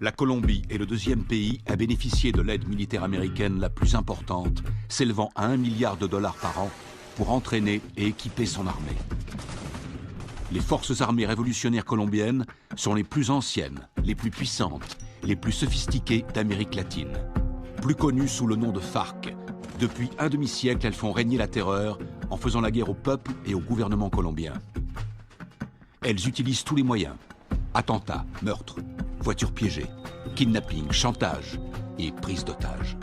La Colombie est le deuxième pays à bénéficier de l'aide militaire américaine la plus importante, s'élevant à 1 milliard de dollars par an pour entraîner et équiper son armée. Les forces armées révolutionnaires colombiennes sont les plus anciennes, les plus puissantes, les plus sophistiquées d'Amérique latine. Plus connues sous le nom de FARC, depuis un demi-siècle, elles font régner la terreur en faisant la guerre au peuple et au gouvernement colombien. Elles utilisent tous les moyens. Attentats, meurtres, voitures piégées, kidnapping, chantage et prise d'otages.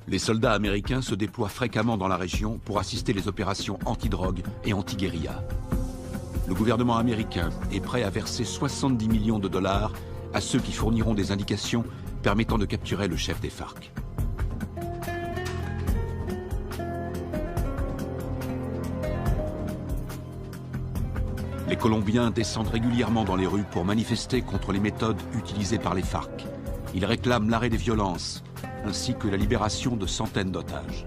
Les soldats américains se déploient fréquemment dans la région pour assister les opérations anti-drogue et anti-guérilla. Le gouvernement américain est prêt à verser 70 millions de dollars à ceux qui fourniront des indications permettant de capturer le chef des FARC. Les Colombiens descendent régulièrement dans les rues pour manifester contre les méthodes utilisées par les FARC. Ils réclament l'arrêt des violences, ainsi que la libération de centaines d'otages.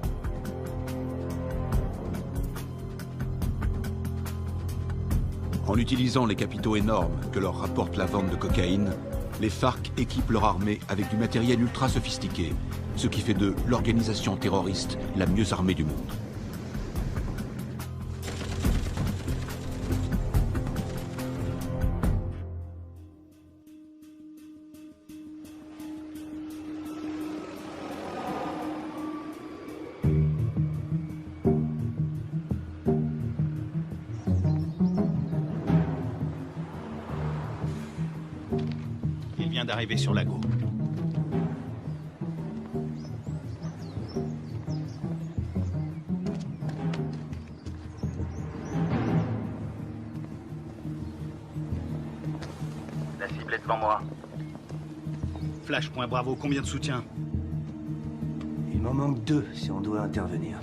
En utilisant les capitaux énormes que leur rapporte la vente de cocaïne, les FARC équipent leur armée avec du matériel ultra sophistiqué, ce qui fait d'eux l'organisation terroriste la mieux armée du monde. D'arriver sur Lago. La cible est devant moi. Flash, point Bravo, combien de soutien? Il m'en manque 2 si on doit intervenir.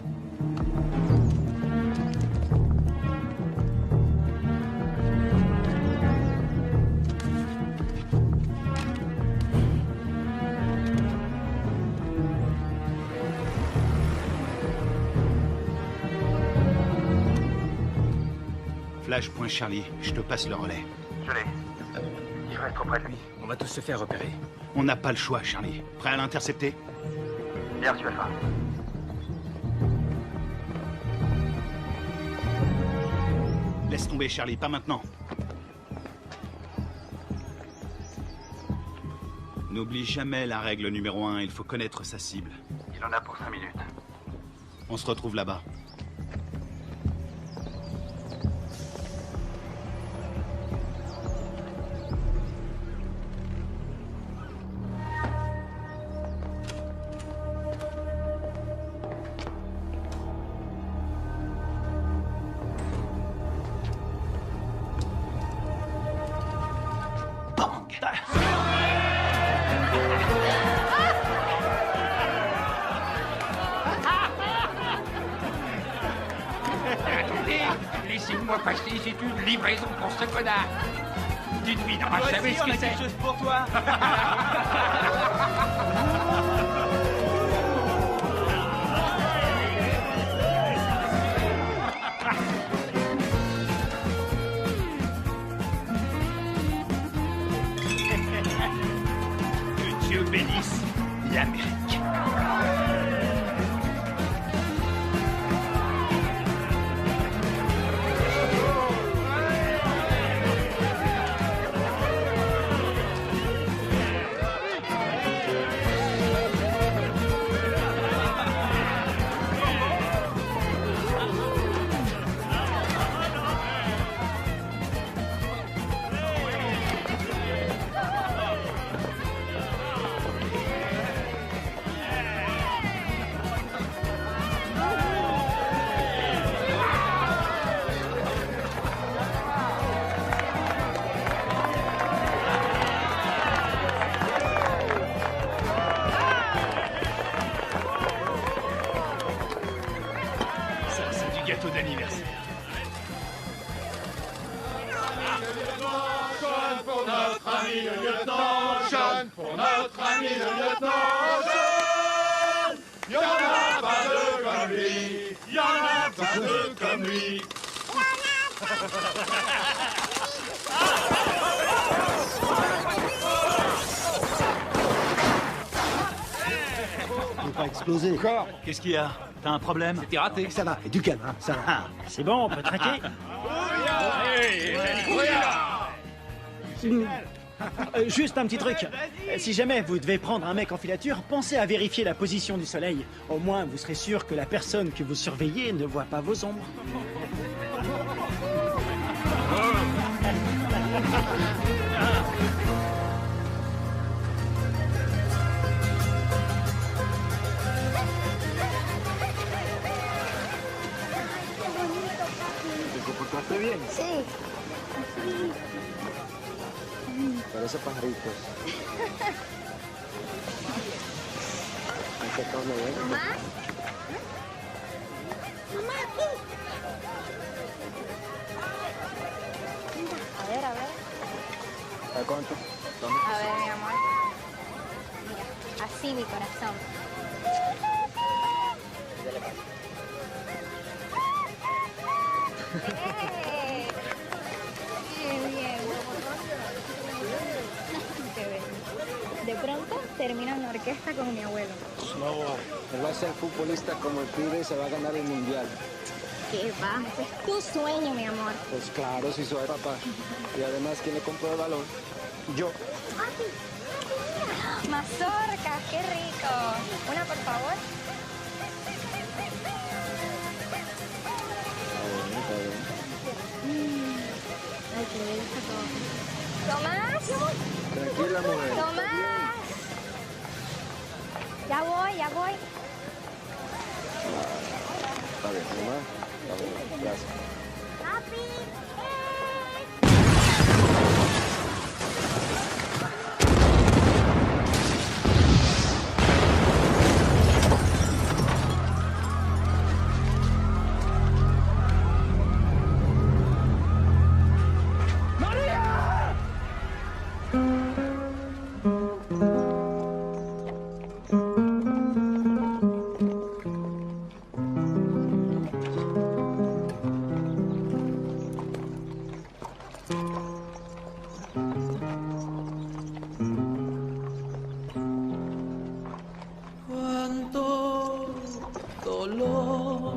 Flash, point Charlie, je te passe le relais. Je l'ai. Il faut être auprès de lui. On va tous se faire repérer. On n'a pas le choix, Charlie. Prêt à l'intercepter? Bien reçu, Alpha. Laisse tomber, Charlie, pas maintenant. N'oublie jamais la règle numéro 1, il faut connaître sa cible. Il en a pour 5 minutes. On se retrouve là-bas. Laissez-moi passer, c'est une livraison pour ce connard. Tu devineras jamais ce que c'est. Quelque chose pour toi. Que Dieu bénisse l'Amérique. d'anniversaire. Sean pour notre ami le lieutenant, Sean pour notre ami le lieutenant, Sean. Y'en a pas deux comme lui, y'en a pas deux comme lui. Pas exploser. Encore? Qu'est-ce qu'il y a? T'as un problème? C'était raté. Ça va, et du calme, hein, ça va. Ah, c'est bon, on peut traquer. Juste un petit truc. Si jamais vous devez prendre un mec en filature, pensez à vérifier la position du soleil. Au moins, vous serez sûr que la personne que vous surveillez ne voit pas vos ombres. ¿Comportaste bien? Sí. Parece pajaritos. Mamá. Mamá, aquí. A ver, a ver. ¿A cuánto? A ver, mi amor. Mira, así mi corazón. ¡Eh! Bien, bien. Qué bello. De pronto termino en la orquesta con mi abuelo. No, él va a ser futbolista como el pibe y se va a ganar el mundial. ¿Qué va? Ese es tu sueño, mi amor. Pues claro, si soy papá. Y además, ¿quién le compró el balón? Yo. Mazorcas, qué rico. Una, por favor. Está bien. Ay, qué bello está todo. ¡Tomás! Tranquila, mujer. ¡Tomás! Ya voy, ya voy. Está bien, mamá. Está bien, gracias. ¡Papi! Cuánto dolor,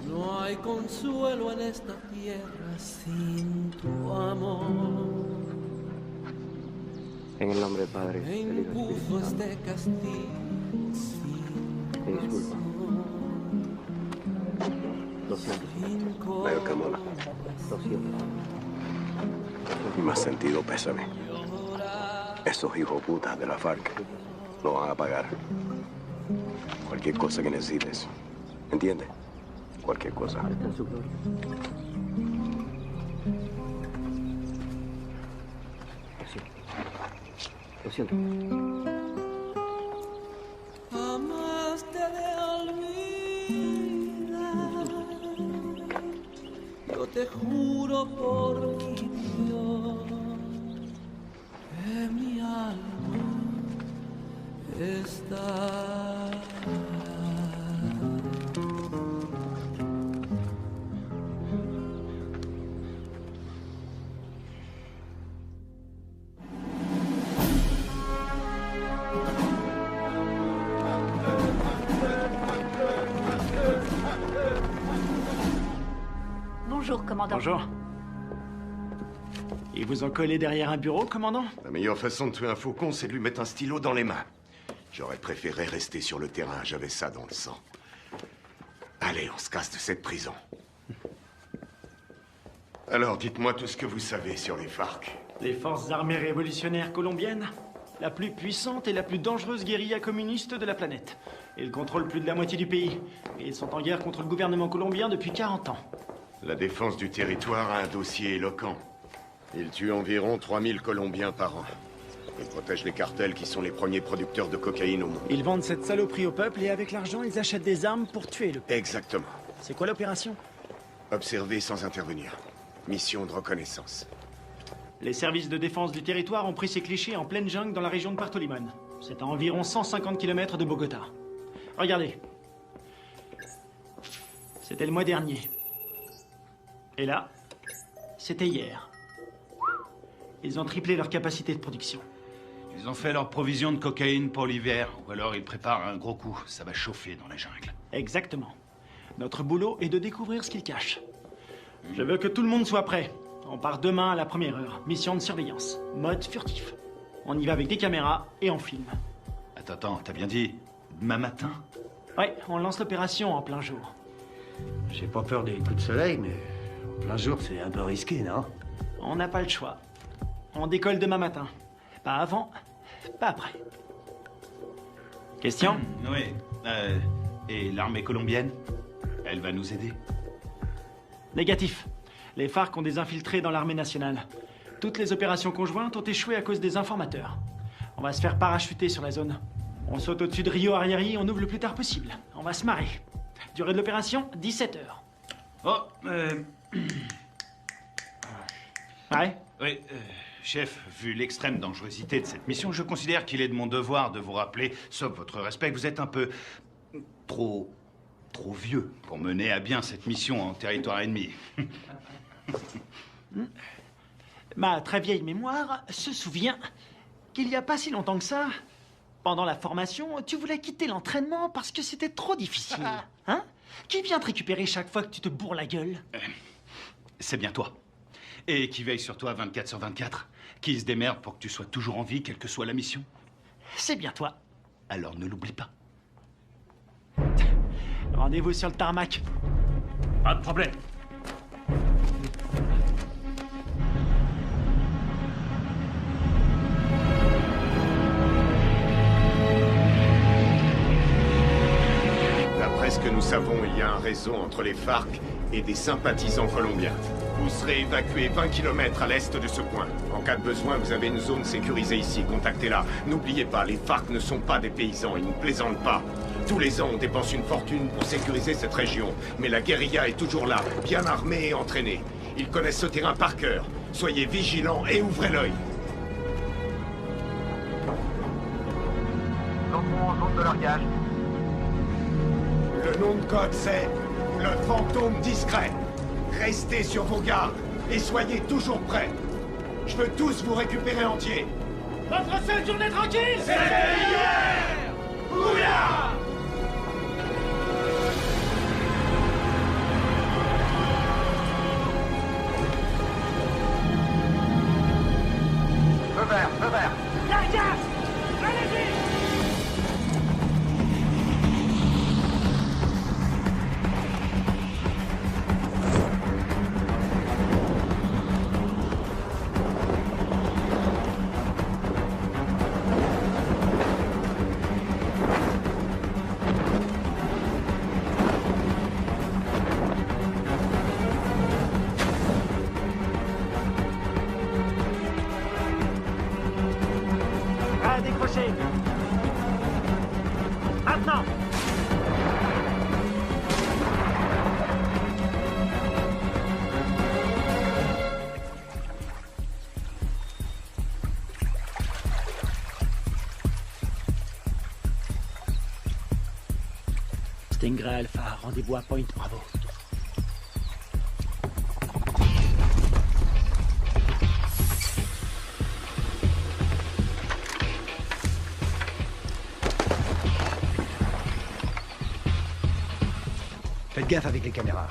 no hay consuelo en esta tierra sin tu amor. En el nombre del Padre, Me del Hijo y del Espíritu impuso Santo. este castigo sin Te disculpa. Lo siento. sin Veo que mola. Lo siento. Y más sentido pésame. Esos hijos putas de la FARC lo van a pagar. Cualquier cosa que necesites. ¿Entiendes? Cualquier cosa. Está en su gloria. Lo siento. jamás te de olvidar. Yo te juro por mi Dios que mi alma está. Bonjour, commandant. Bonjour. Ils vous ont collé derrière un bureau, commandant? La meilleure façon de tuer un faucon, c'est de lui mettre un stylo dans les mains. J'aurais préféré rester sur le terrain, j'avais ça dans le sang. Allez, on se casse de cette prison. Alors, dites-moi tout ce que vous savez sur les FARC. Les forces armées révolutionnaires colombiennes, la plus puissante et la plus dangereuse guérilla communiste de la planète. Ils contrôlent plus de la moitié du pays. Et ils sont en guerre contre le gouvernement colombien depuis 40 ans. La défense du territoire a un dossier éloquent. Ils tuent environ 3000 Colombiens par an. Ils protègent les cartels qui sont les premiers producteurs de cocaïne au monde. Ils vendent cette saloperie au peuple et avec l'argent, ils achètent des armes pour tuer le peuple. Exactement. C'est quoi l'opération? Observer sans intervenir. Mission de reconnaissance. Les services de défense du territoire ont pris ces clichés en pleine jungle dans la région de Puerto Limón. C'est à environ 150 km de Bogota. Regardez. C'était le mois dernier. Et là, c'était hier. Ils ont triplé leur capacité de production. Ils ont fait leur provision de cocaïne pour l'hiver, ou alors ils préparent un gros coup. Ça va chauffer dans la jungle. Exactement. Notre boulot est de découvrir ce qu'ils cachent. Je veux que tout le monde soit prêt. On part demain à la première heure. Mission de surveillance. Mode furtif. On y va avec des caméras et on filme. Attends, t'as bien dit demain matin? Ouais, on lance l'opération en plein jour. J'ai pas peur des coups de soleil, mais en plein jour, c'est un peu risqué, non? On n'a pas le choix. On décolle demain matin. Pas avant, pas après. Question? Oui. Et l'armée colombienne? Elle va nous aider? Négatif. Les FARC ont des infiltrés dans l'armée nationale. Toutes les opérations conjointes ont échoué à cause des informateurs. On va se faire parachuter sur la zone. On saute au-dessus de Rio Arrieri, on ouvre le plus tard possible. On va se marrer. Durée de l'opération, 17 heures. Oh, Ouais? Oui, chef, vu l'extrême dangerosité de cette mission, je considère qu'il est de mon devoir de vous rappeler, sauf votre respect, que vous êtes un peu trop vieux pour mener à bien cette mission en territoire ennemi. Ma très vieille mémoire se souvient qu'il n'y a pas si longtemps que ça, pendant la formation, tu voulais quitter l'entraînement parce que c'était trop difficile. Hein? Qui vient te récupérer chaque fois que tu te bourres la gueule? C'est bien toi. Et qui veille sur toi 24/24. Qui se démerde pour que tu sois toujours en vie, quelle que soit la mission. C'est bien toi. Alors ne l'oublie pas. Rendez-vous sur le tarmac. Pas de problème. D'après ce que nous savons, il y a un réseau entre les FARC et des sympathisants colombiens. Vous serez évacué 20 km à l'est de ce point. En cas de besoin, vous avez une zone sécurisée ici. Contactez-la. N'oubliez pas, les FARC ne sont pas des paysans. Ils ne plaisantent pas. Tous les ans, on dépense une fortune pour sécuriser cette région. Mais la guérilla est toujours là, bien armée et entraînée. Ils connaissent ce terrain par cœur. Soyez vigilants et ouvrez l'œil. Entrons en zone de largage. Le nom de code, c'est le fantôme discret. Restez sur vos gardes et soyez toujours prêts. Je veux tous vous récupérer entiers. Votre seule journée tranquille, c'était hier! Bouillard! Feu vert, feu vert. Largage! Allez-y! À décrocher. Maintenant. Stingray Alpha, rendez-vous à Point Bravo. Faites gaffe avec les caméras.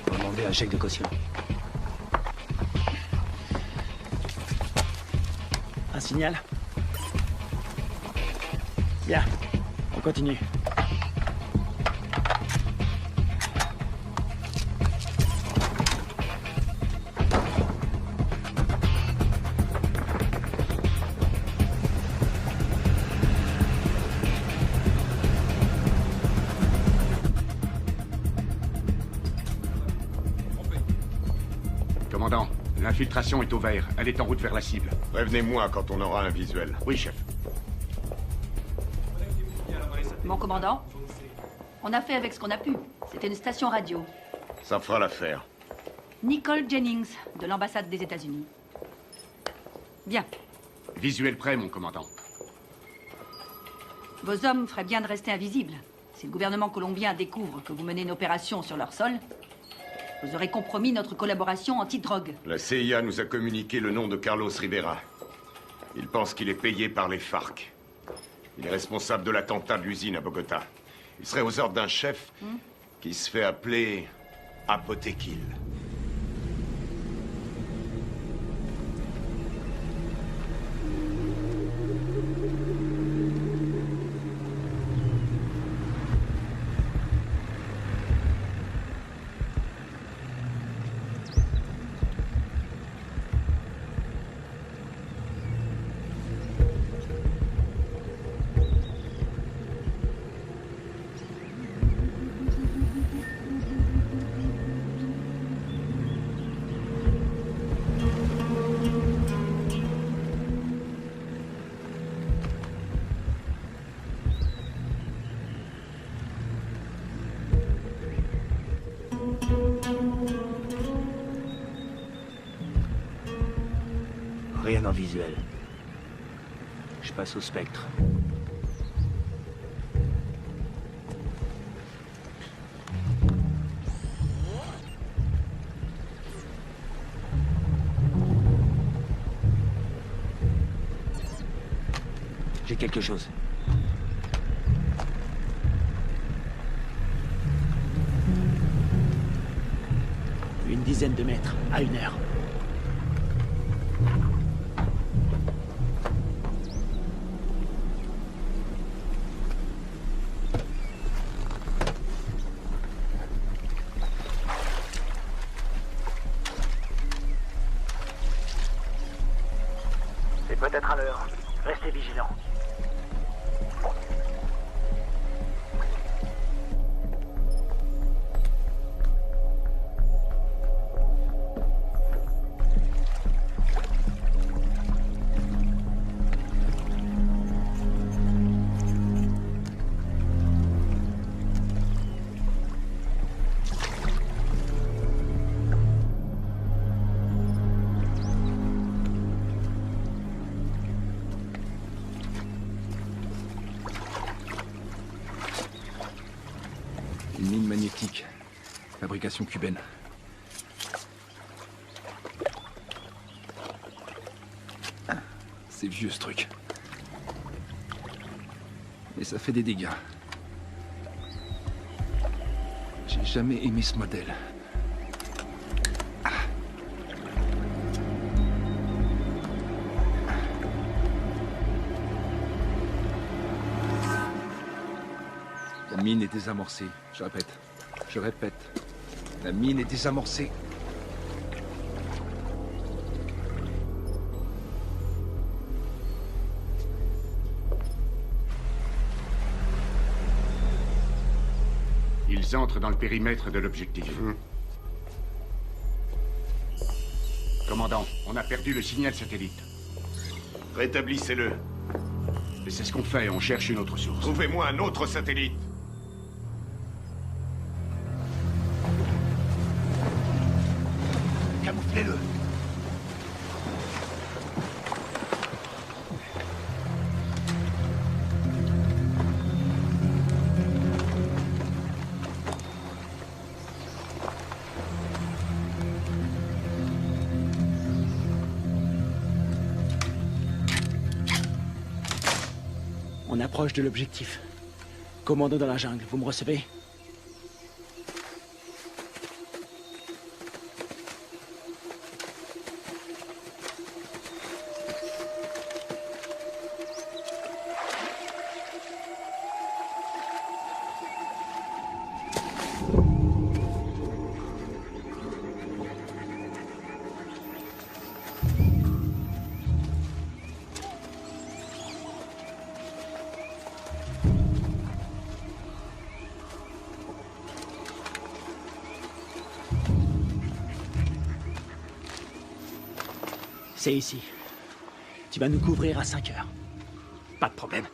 Faut demander un chèque de caution. Un signal? Bien, on continue. Commandant, l'infiltration est au vert. Elle est en route vers la cible. Prévenez-moi quand on aura un visuel. Oui, chef. Mon commandant, on a fait avec ce qu'on a pu. C'était une station radio. Ça fera l'affaire. Nicole Jennings, de l'ambassade des États-Unis. Bien. Visuel prêt, mon commandant. Vos hommes feraient bien de rester invisibles. Si le gouvernement colombien découvre que vous menez une opération sur leur sol, Vous aurez compromis notre collaboration anti-drogue. La CIA nous a communiqué le nom de Carlos Rivera. Il pense qu'il est payé par les FARC. Il est responsable de l'attentat de l'usine à Bogota. Il serait aux ordres d'un chef qui se fait appeler Apotekil. Rien en visuel. Je passe au spectre. J'ai quelque chose. Une dizaine de mètres, à 1 heure. C'est peut-être à l'heure. Restez vigilants. Une mine magnétique. Fabrication cubaine. C'est vieux ce truc. Et ça fait des dégâts. J'ai jamais aimé ce modèle. La mine est désamorcée. Je répète. Je répète. La mine est désamorcée. Ils entrent dans le périmètre de l'objectif. Commandant, on a perdu le signal satellite. Rétablissez-le. Et c'est ce qu'on fait, on cherche une autre source. Trouvez-moi un autre satellite. Camouflez-le. On approche de l'objectif. Commando dans la jungle, vous me recevez? C'est ici. Tu vas nous couvrir à 5 heures. Pas de problème.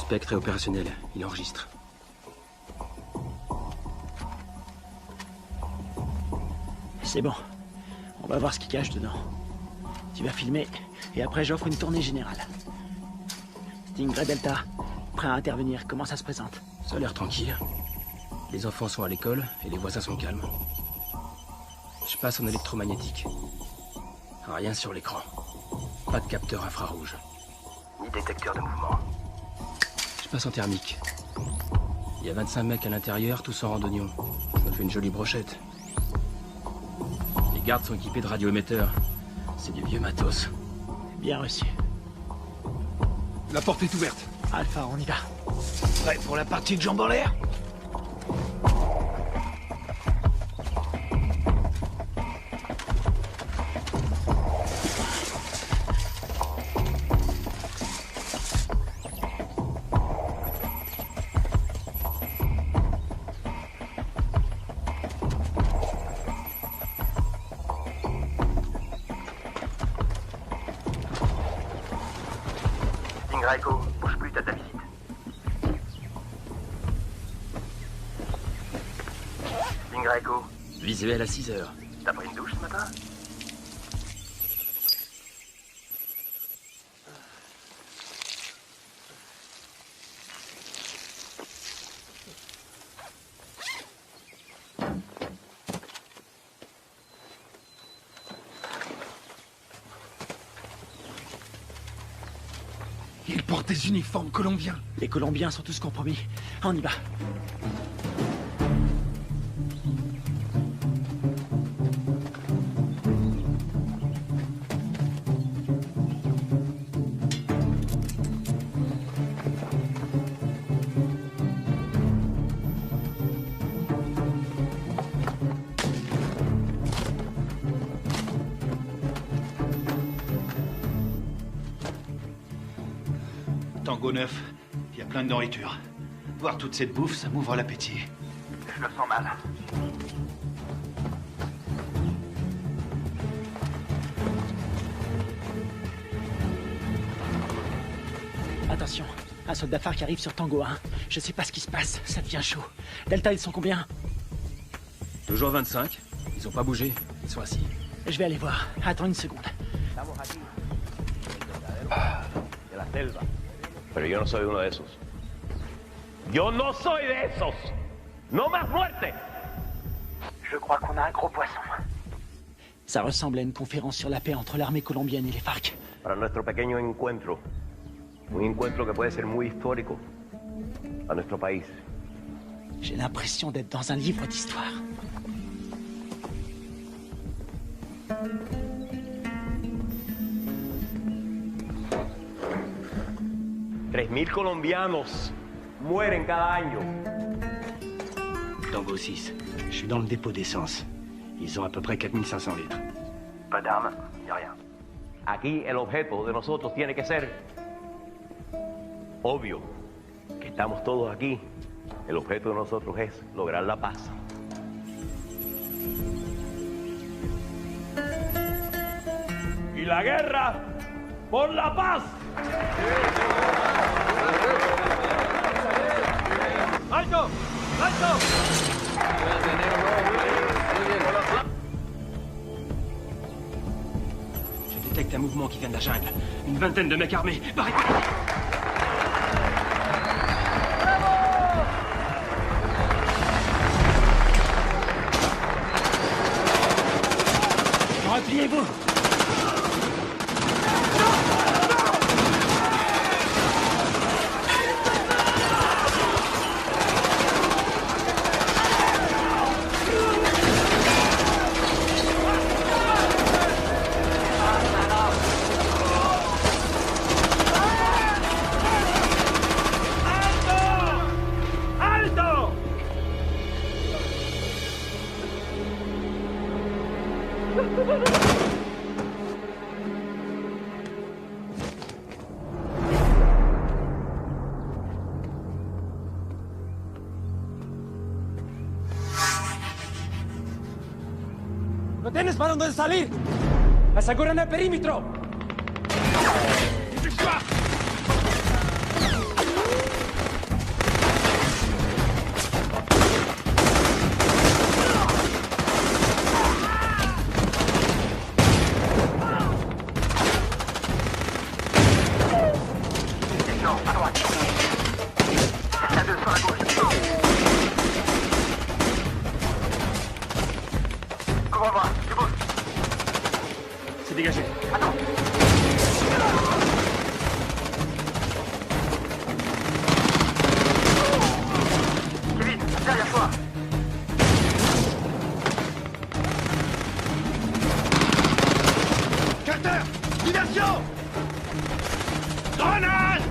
Spectre est opérationnel. Il enregistre. C'est bon. On va voir ce qu'il cache dedans. Tu vas filmer, et après j'offre une tournée générale. Stingray Delta, prêt à intervenir. Comment ça se présente? Ça a l'air tranquille. Les enfants sont à l'école, et les voisins sont calmes. Je passe en électromagnétique. Rien sur l'écran. Pas de capteur infrarouge. Ni détecteur de mouvement. Je passe en thermique. Il y a 25 mecs à l'intérieur, tous en randonnion. Ça fait une jolie brochette. Les gardes sont équipés de radioémetteurs. C'est du vieux matos. Bien reçu. La porte est ouverte. Alpha, on y va. Prêt pour la partie de jambes en l'air? Echo, bouge plus, t'as de la visite. Echo. Visuel à 6 heures. T'as pris une douche ce matin? Ils portent des uniformes colombiens. Les Colombiens sont tous compromis. On y va. Tango 9, il y a plein de nourriture. Voir toute cette bouffe, ça m'ouvre l'appétit. Je le sens mal. Attention, un soldat phare qui arrive sur Tango 1. Je sais pas ce qui se passe, ça devient chaud. Delta, ils sont combien? Toujours 25. Ils ont pas bougé. Ils sont assis. Je vais aller voir. Attends une seconde. De la selva. Pero yo no soy uno de esos. Yo no soy de esos. No más muerte. Je crois qu'on a un gros poisson. Ça ressemble à une conférence sur la paix entre l'armée colombienne et les FARC. Para nuestro pequeño encuentro. Un encuentro que puede ser muy histórico a nuestro país. J'ai l'impression d'être dans un livre d'histoire. $3,000 colombianos mueren cada año. Tango 6, je suis dans le dépôt d'essence. Ils ont à peu près 4500 litres. Pas d'armes, y a rien. Aquí el objeto de nosotros tiene que ser obvio. Que estamos todos aquí. El objeto de nosotros es lograr la paz. Y la guerra por la paz. ¡Alto! ¡Alto! Je détecte un mouvement qui vient de la jungle. Une vingtaine de mecs armés. Barricade! Repliez-vous! ¡No tienes para dónde salir! ¡Aseguren el perímetro! Couvre-moi, tu bouges. C'est dégagé. Attends. Kevin, derrière toi. Carter, diversion! Grenade!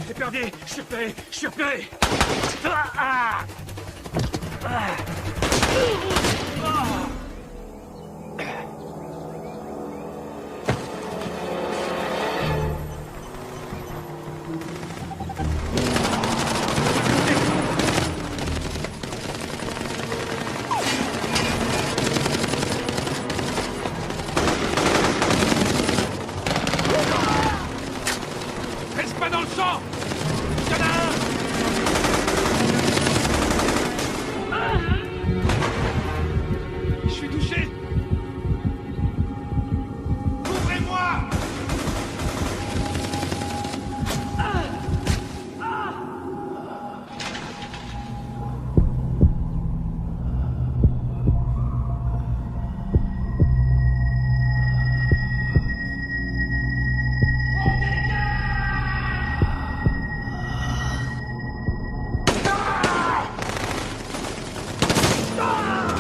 Épervier, je suis repéré, je suis repéré. Reste pas dans le champ! Y'en a un! Je suis touché! Ouvrez-moi!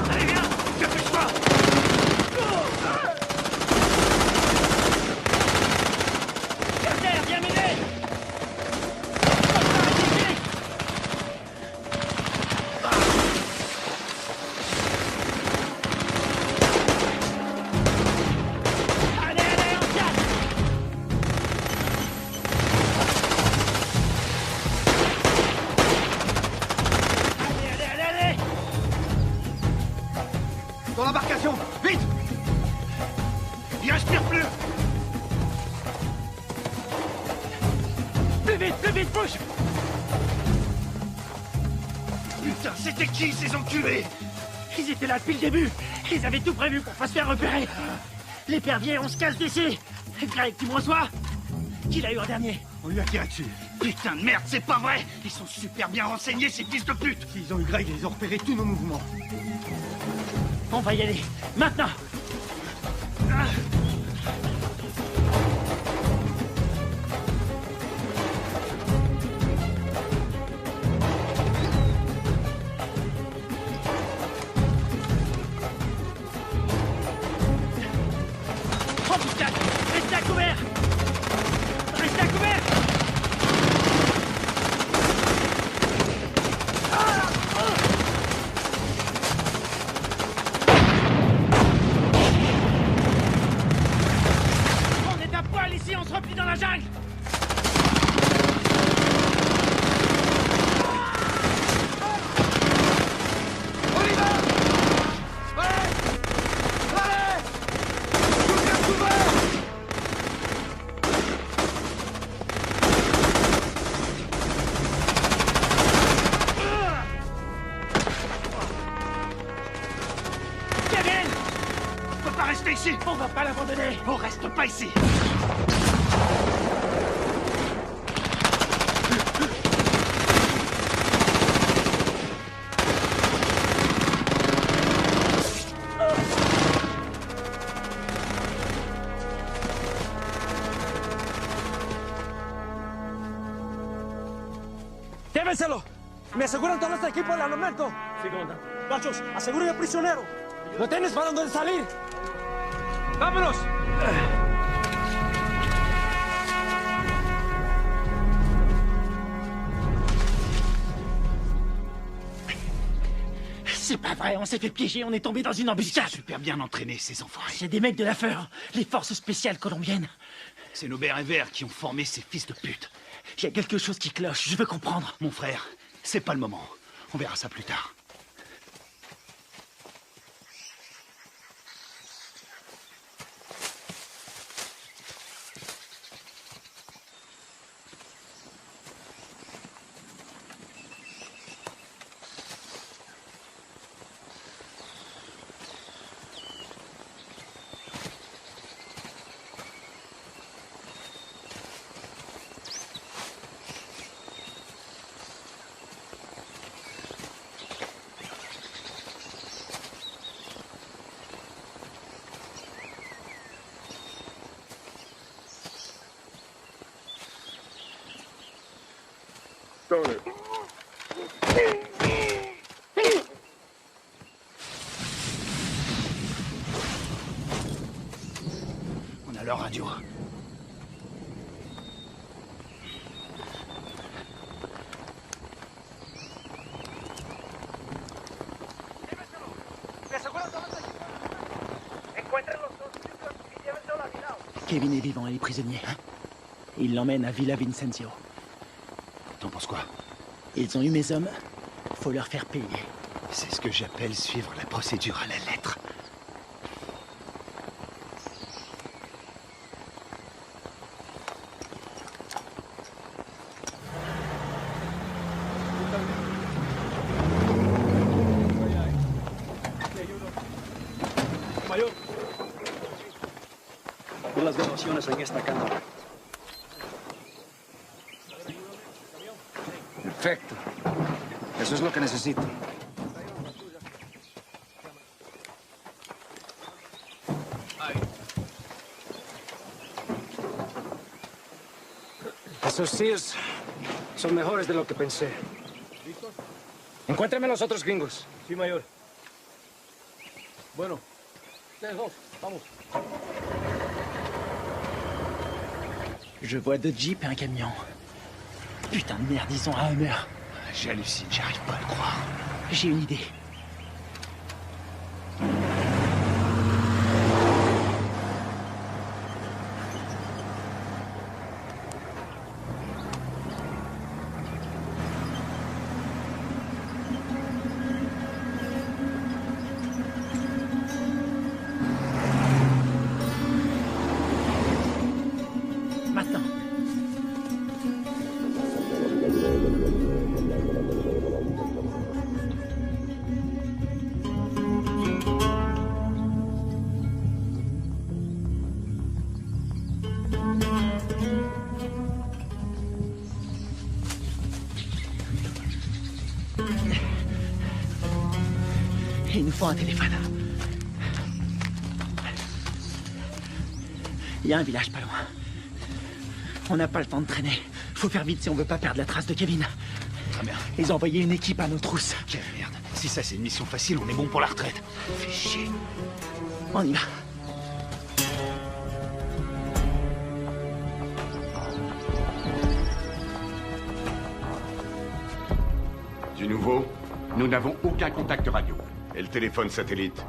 Allez, viens! Dépêche-toi! Carter, viens m'aider! Allez, allez, on se casse! Allez, allez, allez, allez! Dans l'embarcation! Vite! Il respire plus! Plus vite, bouge! Putain, c'était qui ces enculés? Ils étaient là depuis le début. Ils avaient tout prévu pour pas se faire repérer. L'épervier, on se casse d'ici. Greg, tu me reçois? Qui l'a eu en dernier? On lui a tiré dessus. Putain de merde, c'est pas vrai! Ils sont super bien renseignés, ces fils de pute! S'ils ont eu Greg, ils ont repéré tous nos mouvements. On va y aller. Maintenant! Embuscade! Restez à couvert! Restez à couvert! On est à poil ici, on se replie dans la jungle! On y va! Allez! Allez! Tout bien couvert! Kevin! On peut pas rester ici! On va pas l'abandonner! On reste pas ici! ¡Llévenselo! ¿Me aseguran todo este equipo del armamento? Sí, comandante. Gachos, aseguren al prisionero. ¿No tienes para dónde salir? ¡Vámonos! C'est pas vrai, on s'est fait piéger, on est tombé dans une embuscade. Super bien entraînés, ces enfoirés. C'est des mecs de la FEUR, les forces spéciales colombiennes. C'est nos bérets verts qui ont formé ces fils de pute. Il y a quelque chose qui cloche, je veux comprendre. Mon frère, c'est pas le moment. On verra ça plus tard. Stoner. On a leur radio. Kevin est vivant et est prisonnier. Ils l'emmènent à Villa Vincenzio. T'en penses quoi? Ils ont eu mes hommes. Faut leur faire payer. C'est ce que j'appelle suivre la procédure à la lettre. Mayor. Vi las grabaciones en esta cámara. Perfecto. Eso es lo que necesito. Esos Sears son mejores de lo que pensé. Encuéntrame a los otros gringos. Sí, mayor. Bueno, ustedes dos, vamos. Je vois deux jeeps et un camion. Putain de merde, ils sont à Hummer. J'hallucine, j'arrive pas à le croire. J'ai une idée. Maintenant. Il nous faut un téléphone. Il y a un village pas loin. On n'a pas le temps de traîner. Faut faire vite si on veut pas perdre la trace de Kevin. Très bien. Ils ont envoyé une équipe à nos trousses. Quelle merde. Si ça c'est une mission facile, on est bon pour la retraite. Fais chier. On y va. Du nouveau? Nous n'avons aucun contact radio. Et le téléphone satellite?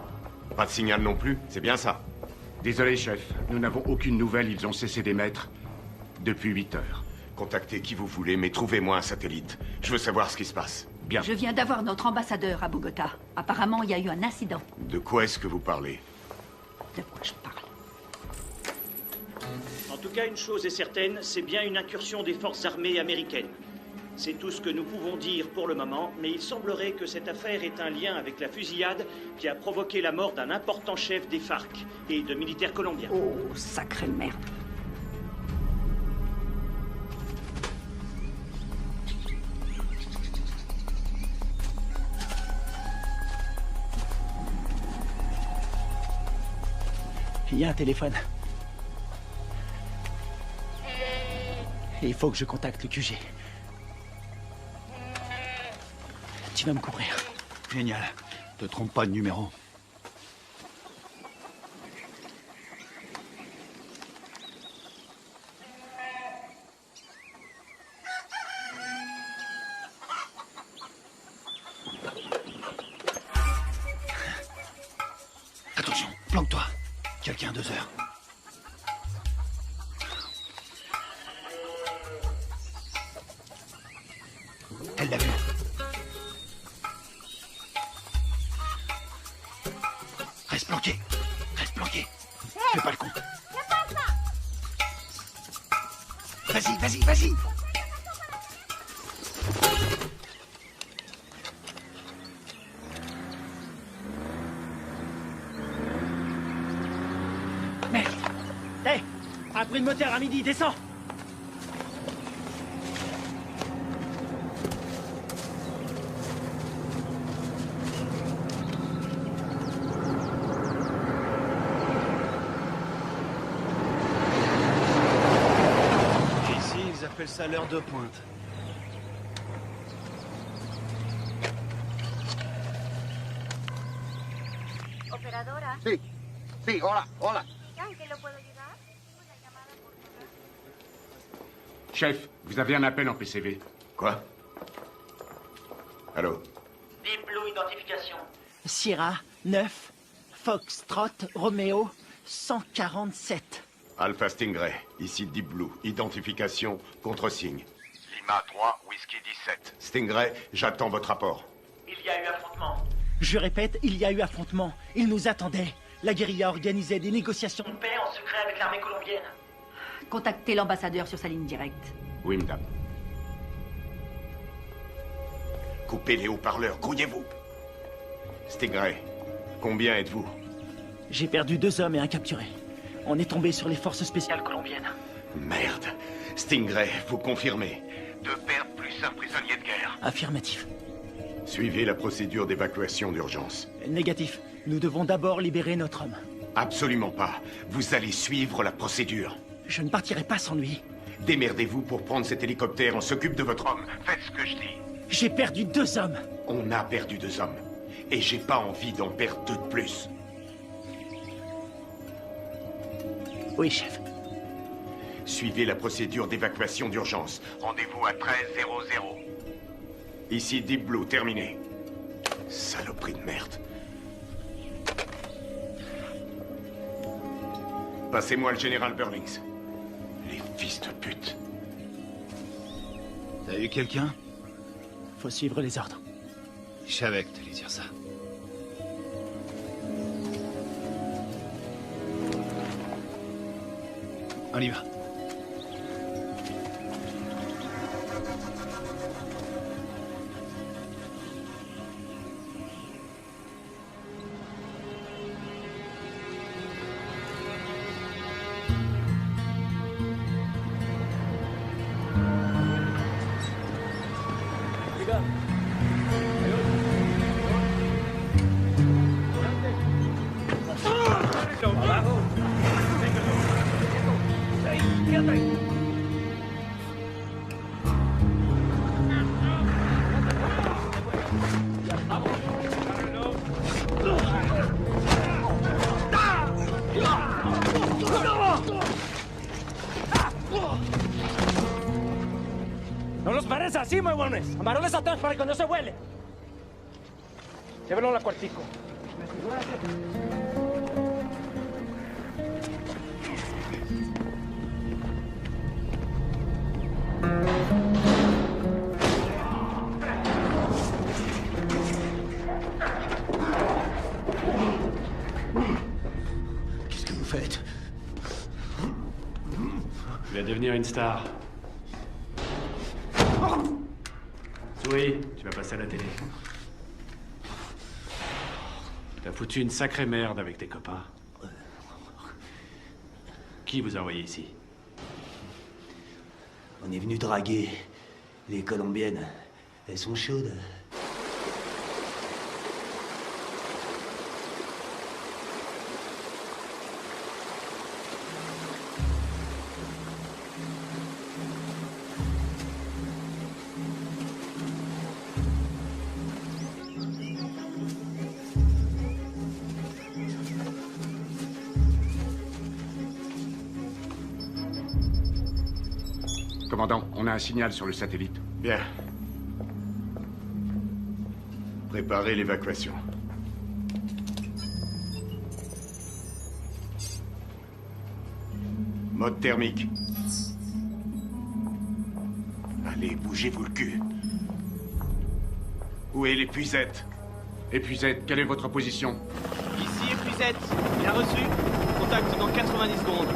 Pas de signal non plus, c'est bien ça? Désolé, chef. Nous n'avons aucune nouvelle. Ils ont cessé d'émettre depuis 8 heures. Contactez qui vous voulez, mais trouvez-moi un satellite. Je veux savoir ce qui se passe. Bien. Je viens d'avoir notre ambassadeur à Bogota. Apparemment, il y a eu un incident. De quoi est-ce que vous parlez? De quoi je parle? En tout cas, une chose est certaine, c'est bien une incursion des forces armées américaines. C'est tout ce que nous pouvons dire pour le moment, mais il semblerait que cette affaire ait un lien avec la fusillade qui a provoqué la mort d'un important chef des FARC et de militaires colombiens. Oh, sacrée merde. Il y a un téléphone. Et il faut que je contacte le QG. Tu vas me couvrir. Génial. Te trompe pas de numéro. Attention, planque-toi. Quelqu'un à 2 heures. Elle l'a vu. Reste planqué. Reste planqué. Fais pas le con. Vas-y, vas-y, vas-y. Mec. Hé, un bruit de moteur à midi, descends. Ici, ils appellent ça l'heure de pointe. Sí. Sí, hola, hola. ¿En qué lo puedo ayudar? Chef, vous avez un appel en PCV. Quoi? Allô? Deep Blue Identification. Sierra 9, Foxtrot, Romeo 147. Alpha Stingray, ici Deep Blue. Identification, contre-signe. Lima 3, Whisky 17. Stingray, j'attends votre rapport. Il y a eu affrontement. Je répète, il y a eu affrontement. Ils nous attendaient. La guérilla organisait des négociations de paix en secret avec l'armée colombienne. Contactez l'ambassadeur sur sa ligne directe. Oui, madame. Coupez les haut-parleurs, grouillez-vous. Stingray, combien êtes-vous? J'ai perdu 2 hommes et un capturé. On est tombé sur les forces spéciales colombiennes. Merde. Stingray, vous confirmez? 2 pertes plus un prisonnier de guerre. Affirmatif. Suivez la procédure d'évacuation d'urgence. Négatif. Nous devons d'abord libérer notre homme. Absolument pas. Vous allez suivre la procédure. Je ne partirai pas sans lui. Démerdez-vous pour prendre cet hélicoptère. On s'occupe de votre homme. Faites ce que je dis. J'ai perdu 2 hommes. On a perdu 2 hommes. Et j'ai pas envie d'en perdre 2 de plus. Oui, chef. Suivez la procédure d'évacuation d'urgence. Rendez-vous à 13:00. Ici Deep Blue, terminé. Saloperie de merde. Passez-moi le général Burlings. Les fils de pute. T'as eu quelqu'un? Faut suivre les ordres. Je savais que t'allais dire ça. On y va. No los pares así, huevones. Amarones atrás para que no se vuele. Llévenlo a la cuartico. Qu'est-ce que vous faites? Tu vas devenir une star. Oui, tu vas passer à la télé. T'as foutu une sacrée merde avec tes copains. Qui vous a envoyé ici? On est venu draguer les Colombiennes. Elles sont chaudes. Commandant, on a un signal sur le satellite. Bien. Préparez l'évacuation. Mode thermique. Allez, bougez-vous le cul. Où est l'épuisette? Épuisette, quelle est votre position? Ici épuisette. Bien reçu. Contact dans 90 secondes.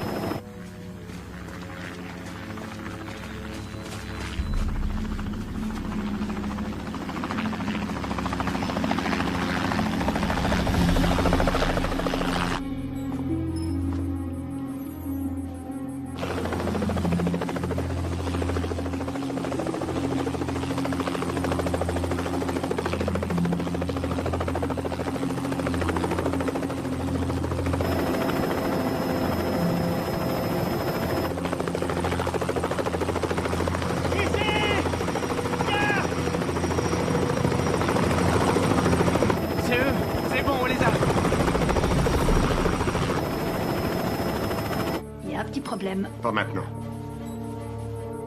petit problème. Pas maintenant.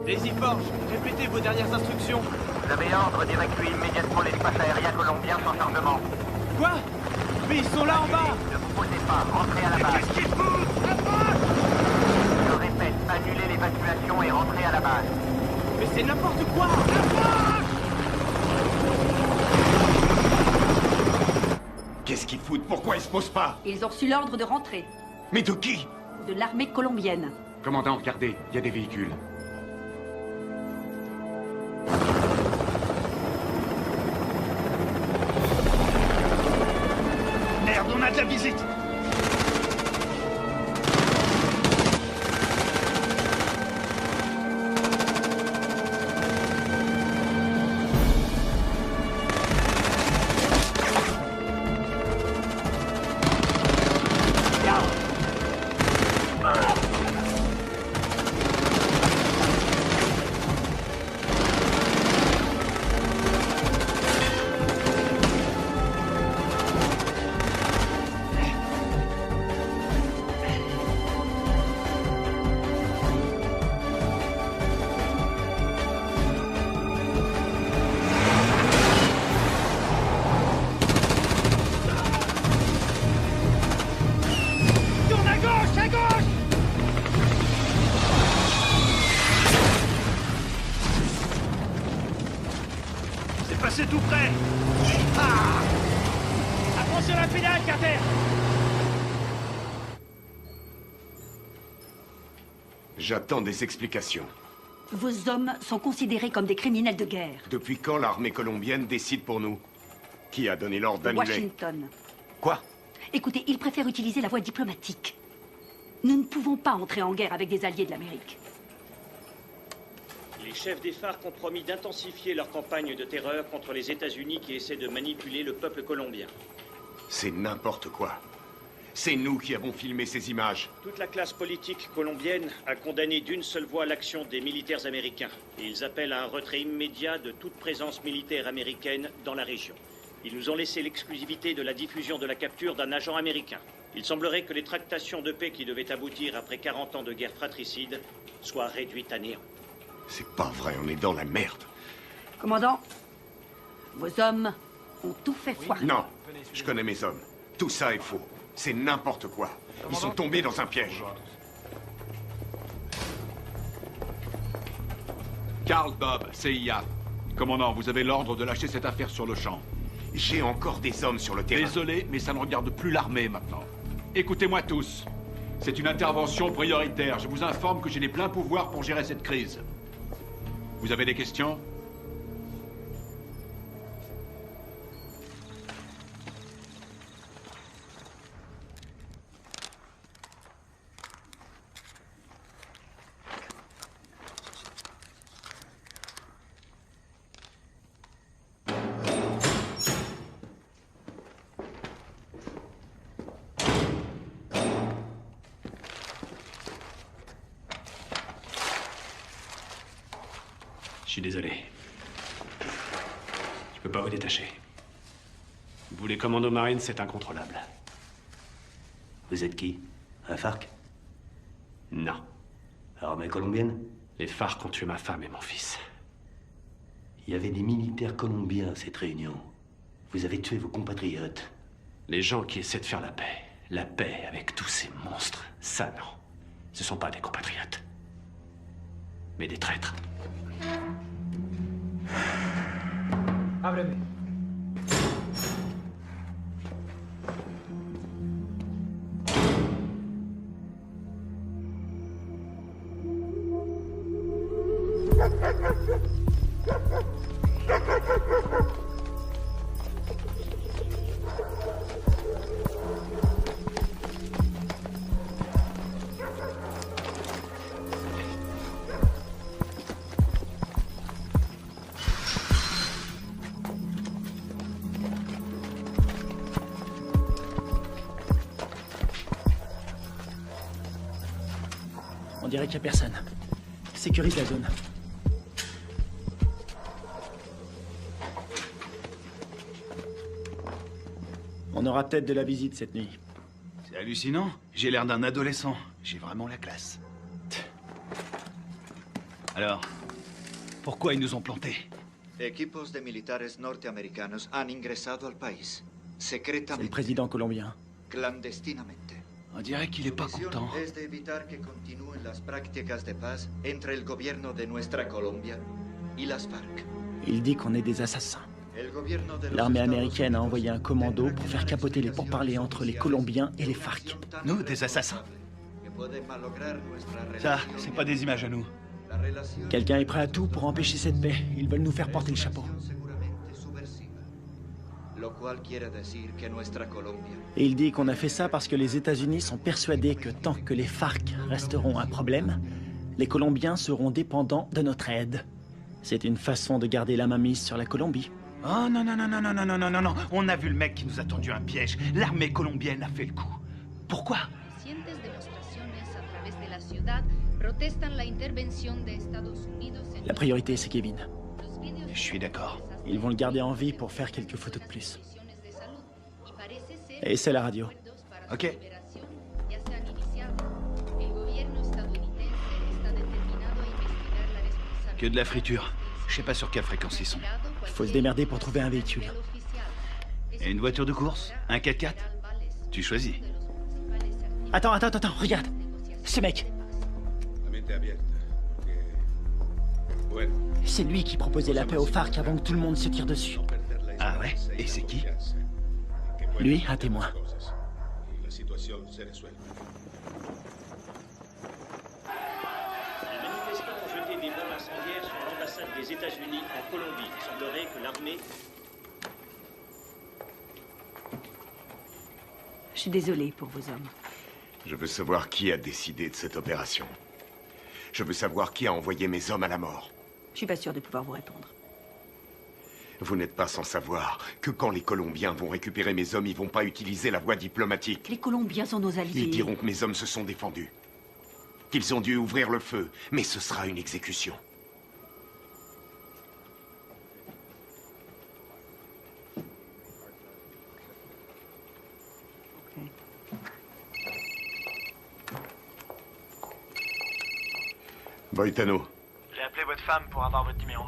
Daisy Forge, répétez vos dernières instructions. Vous avez ordre d'évacuer immédiatement l'espace aérien colombien sans chargement. Quoi? Mais ils sont là en bas! Ne vous posez pas, rentrez à la base. Qu'est-ce qu'ils foutent? Je répète, annulez l'évacuation et rentrez à la base. Mais c'est n'importe quoi! Qu'est-ce qu'ils foutent? Pourquoi ils se posent pas? Ils ont reçu l'ordre de rentrer. Mais de qui? De l'armée colombienne. Commandant, regardez, il y a des véhicules. Merde, on a de la visite! C'est tout près. Ah! Attention à la pédale, Carter! J'attends des explications. Vos hommes sont considérés comme des criminels de guerre. Depuis quand l'armée colombienne décide pour nous? Qui a donné l'ordre d'annuler? Washington. Quoi? Écoutez, ils préfèrent utiliser la voie diplomatique. Nous ne pouvons pas entrer en guerre avec des alliés de l'Amérique. Les chefs des FARC ont promis d'intensifier leur campagne de terreur contre les États-Unis qui essaient de manipuler le peuple colombien. C'est n'importe quoi. C'est nous qui avons filmé ces images. Toute la classe politique colombienne a condamné d'une seule voix l'action des militaires américains. Et ils appellent à un retrait immédiat de toute présence militaire américaine dans la région. Ils nous ont laissé l'exclusivité de la diffusion de la capture d'un agent américain. Il semblerait que les tractations de paix qui devaient aboutir après 40 ans de guerre fratricide soient réduites à néant. C'est pas vrai, on est dans la merde. Commandant, vos hommes ont tout fait foirer. Non, je connais mes hommes. Tout ça est faux. C'est n'importe quoi. Ils sont tombés dans un piège. Karl Bob, CIA. Commandant, vous avez l'ordre de lâcher cette affaire sur le champ. J'ai encore des hommes sur le terrain. Désolé, mais ça ne regarde plus l'armée maintenant. Écoutez-moi tous. C'est une intervention prioritaire. Je vous informe que j'ai les pleins pouvoirs pour gérer cette crise. Vous avez des questions? Je suis désolé. Je peux pas vous détacher. Vous, les commandos marines, c'est incontrôlable. Vous êtes qui? Un FARC? Non. Armée colombienne? Les FARC ont tué ma femme et mon fils. Il y avait des militaires colombiens à cette réunion. Vous avez tué vos compatriotes. Les gens qui essaient de faire la paix avec tous ces monstres, ça non. Ce sont pas des compatriotes. Mais des traîtres. Ábreme. On dirait qu'il n'y a personne. Sécurise la zone. On aura peut-être de la visite cette nuit. C'est hallucinant. J'ai l'air d'un adolescent. J'ai vraiment la classe. Alors, pourquoi ils nous ont plantés? Equipos de militares norteamericanos han ingresado al país, C'est le secretamente, président colombien. clandestinamente. On dirait qu'il est pas Su misión content. es de evitar que continúen las prácticas de paz entre el gobierno de nuestra Colombia y las FARC. Il dit qu'on est des assassins. El gobierno de los L'armée Estados américaine a envoyé un commando pour faire capoter les pourparlers entre les Colombiens et les FARC. Nous, des assassins? que puede malograr nuestra Ça, relación c'est pas des images à nous. La relación Quelqu'un est prêt à tout pour empêcher cette paix. Ils veulent nous faire porter le chapeau. seguramente subversiva, lo cual quiere decir que nuestra Colombia Et il dit qu'on a fait ça parce que les États-Unis sont persuadés que tant que les FARC resteront un problème, les Colombiens seront dépendants de notre aide. C'est une façon de garder la mainmise sur la Colombie. Oh non, non, non, non, non, non, non, non, non, non. On a vu le mec qui nous a tendu un piège. L'armée colombienne a fait le coup. Pourquoi? Recientes demostraciones a través de la ciudad protestan la intervención de Estados Unidos en La priorité, c'est Kevin. Je suis d'accord. Ils vont le garder en vie pour faire quelques photos de plus. de salud y parece ser Et c'est la radio. Ok. ya se han iniciado. El gobierno estadounidense está determinado a investigar la responsabilidad. Que de la friture. Je sais pas sur quelle fréquence ils sont. Il faut se démerder pour trouver un véhicule. Et une voiture de course? Un 4x4? Tu choisis. Attends, regarde. Ce mec, c'est lui qui proposait la paix aux FARC avant que tout le monde se tire dessus. Ah ouais? Et c'est qui? Lui, un témoin. Les manifestants ont jeté des bombes incendiaires sur l'ambassade des États-Unis en Colombie. Il semblerait que l'armée... Je suis désolée pour vos hommes. Je veux savoir qui a décidé de cette opération. Je veux savoir qui a envoyé mes hommes à la mort. Je suis pas sûre de pouvoir vous répondre. Vous n'êtes pas sans savoir que quand les Colombiens vont récupérer mes hommes, ils vont pas utiliser la voie diplomatique. Les Colombiens sont nos alliés. Ils diront que mes hommes se sont défendus. Qu'ils ont dû ouvrir le feu, mais ce sera une exécution. Boitano, J'ai appelé votre femme pour avoir votre numéro.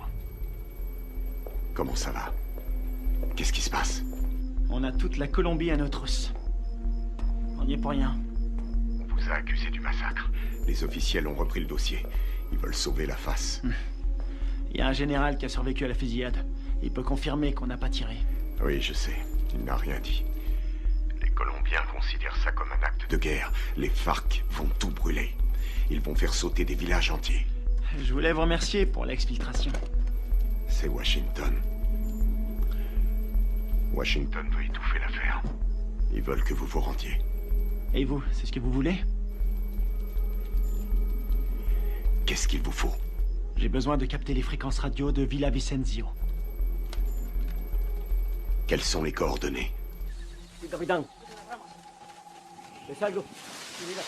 comment ça va? Qu'est-ce qui se passe? On a toute la Colombie à nos trousses. On n'y est pour rien. On vous a accusé du massacre. Les officiels ont repris le dossier. Ils veulent sauver la face. Il y a un général qui a survécu à la fusillade. Il peut confirmer qu'on n'a pas tiré. Oui, je sais. Il n'a rien dit. Les Colombiens considèrent ça comme un acte de guerre. Les FARC vont tout brûler. Ils vont faire sauter des villages entiers. Je voulais vous remercier pour l'exfiltration. C'est Washington. Washington veut étouffer l'affaire. Ils veulent que vous vous rendiez. Et vous, c'est ce que vous voulez? Qu'est-ce qu'il vous faut? J'ai besoin de capter les fréquences radio de Villa Vicenzio. Quelles sont les coordonnées? Sí, capitán. ¿Le salgo? Sí, mira.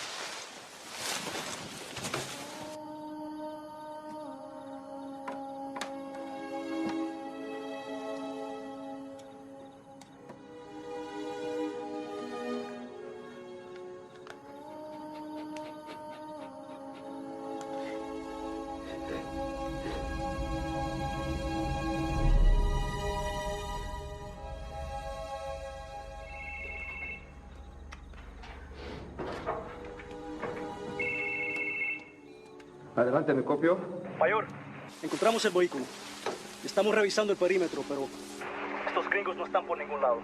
Adelante, ¿me copio? Mayor, encontramos el vehículo. Estamos revisando el perímetro, pero estos gringos no están por ningún lado.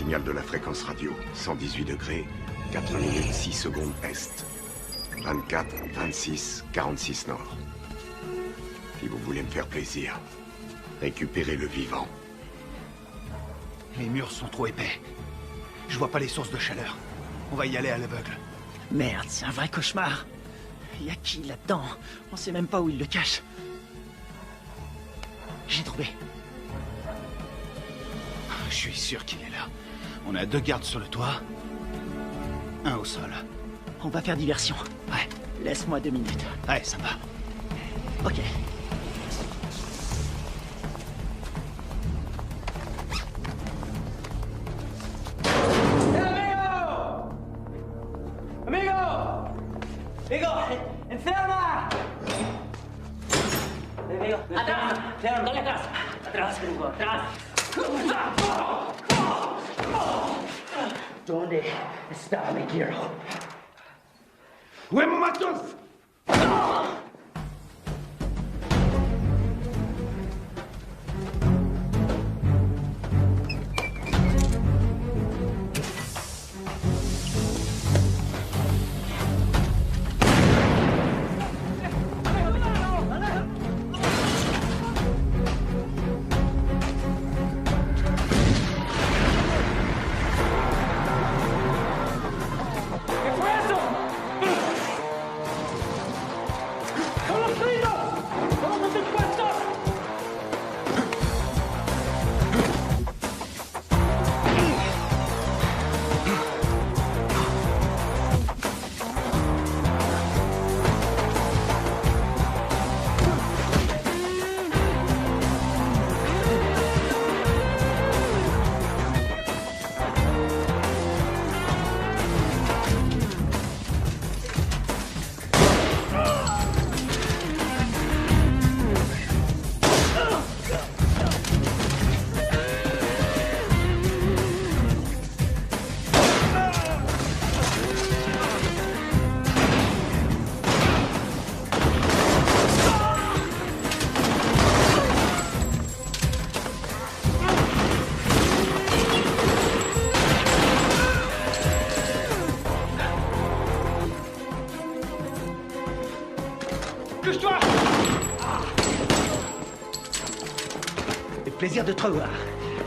signal de la fréquence radio. 118 degrés, 4 minutes 6 secondes est. 24, 26, 46 nord. Si vous voulez me faire plaisir, récupérez le vivant. Les murs sont trop épais. Je vois pas les sources de chaleur. On va y aller à l'aveugle. Merde, c'est un vrai cauchemar. Y a qui là-dedans? On sait même pas où il le cache. J'ai trouvé. Je suis sûr qu'il est là. On a 2 gardes sur le toit. 1 au sol. On va faire diversion. Ouais. Laisse-moi 2 minutes. Ouais, ça va. Ok. ¡Amigo! ¡Enferma! ¡Amigo! ¡Atrás! ¡Dale atrás! ¡Atrás, amigo! ¡Atrás! ¿Dónde está mi quiero? ¡Huemo matos! Plaisir de te revoir.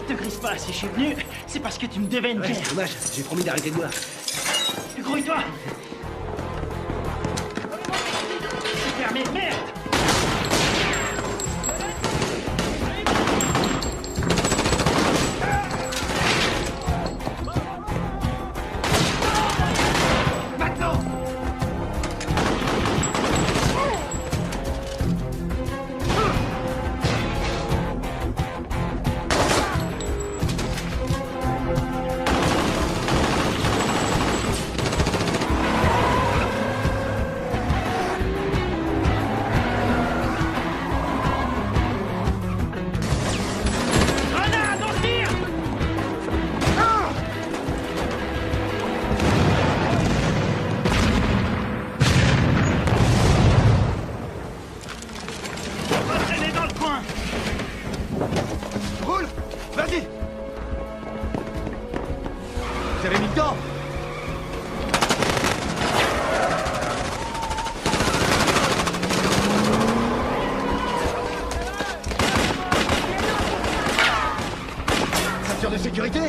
Te grise pas, si je suis venu, c'est parce que tu me devais une bière. C'est dommage, j'ai promis d'arrêter de boire. Grouille-toi. C'est fermé, merde. De sécurité.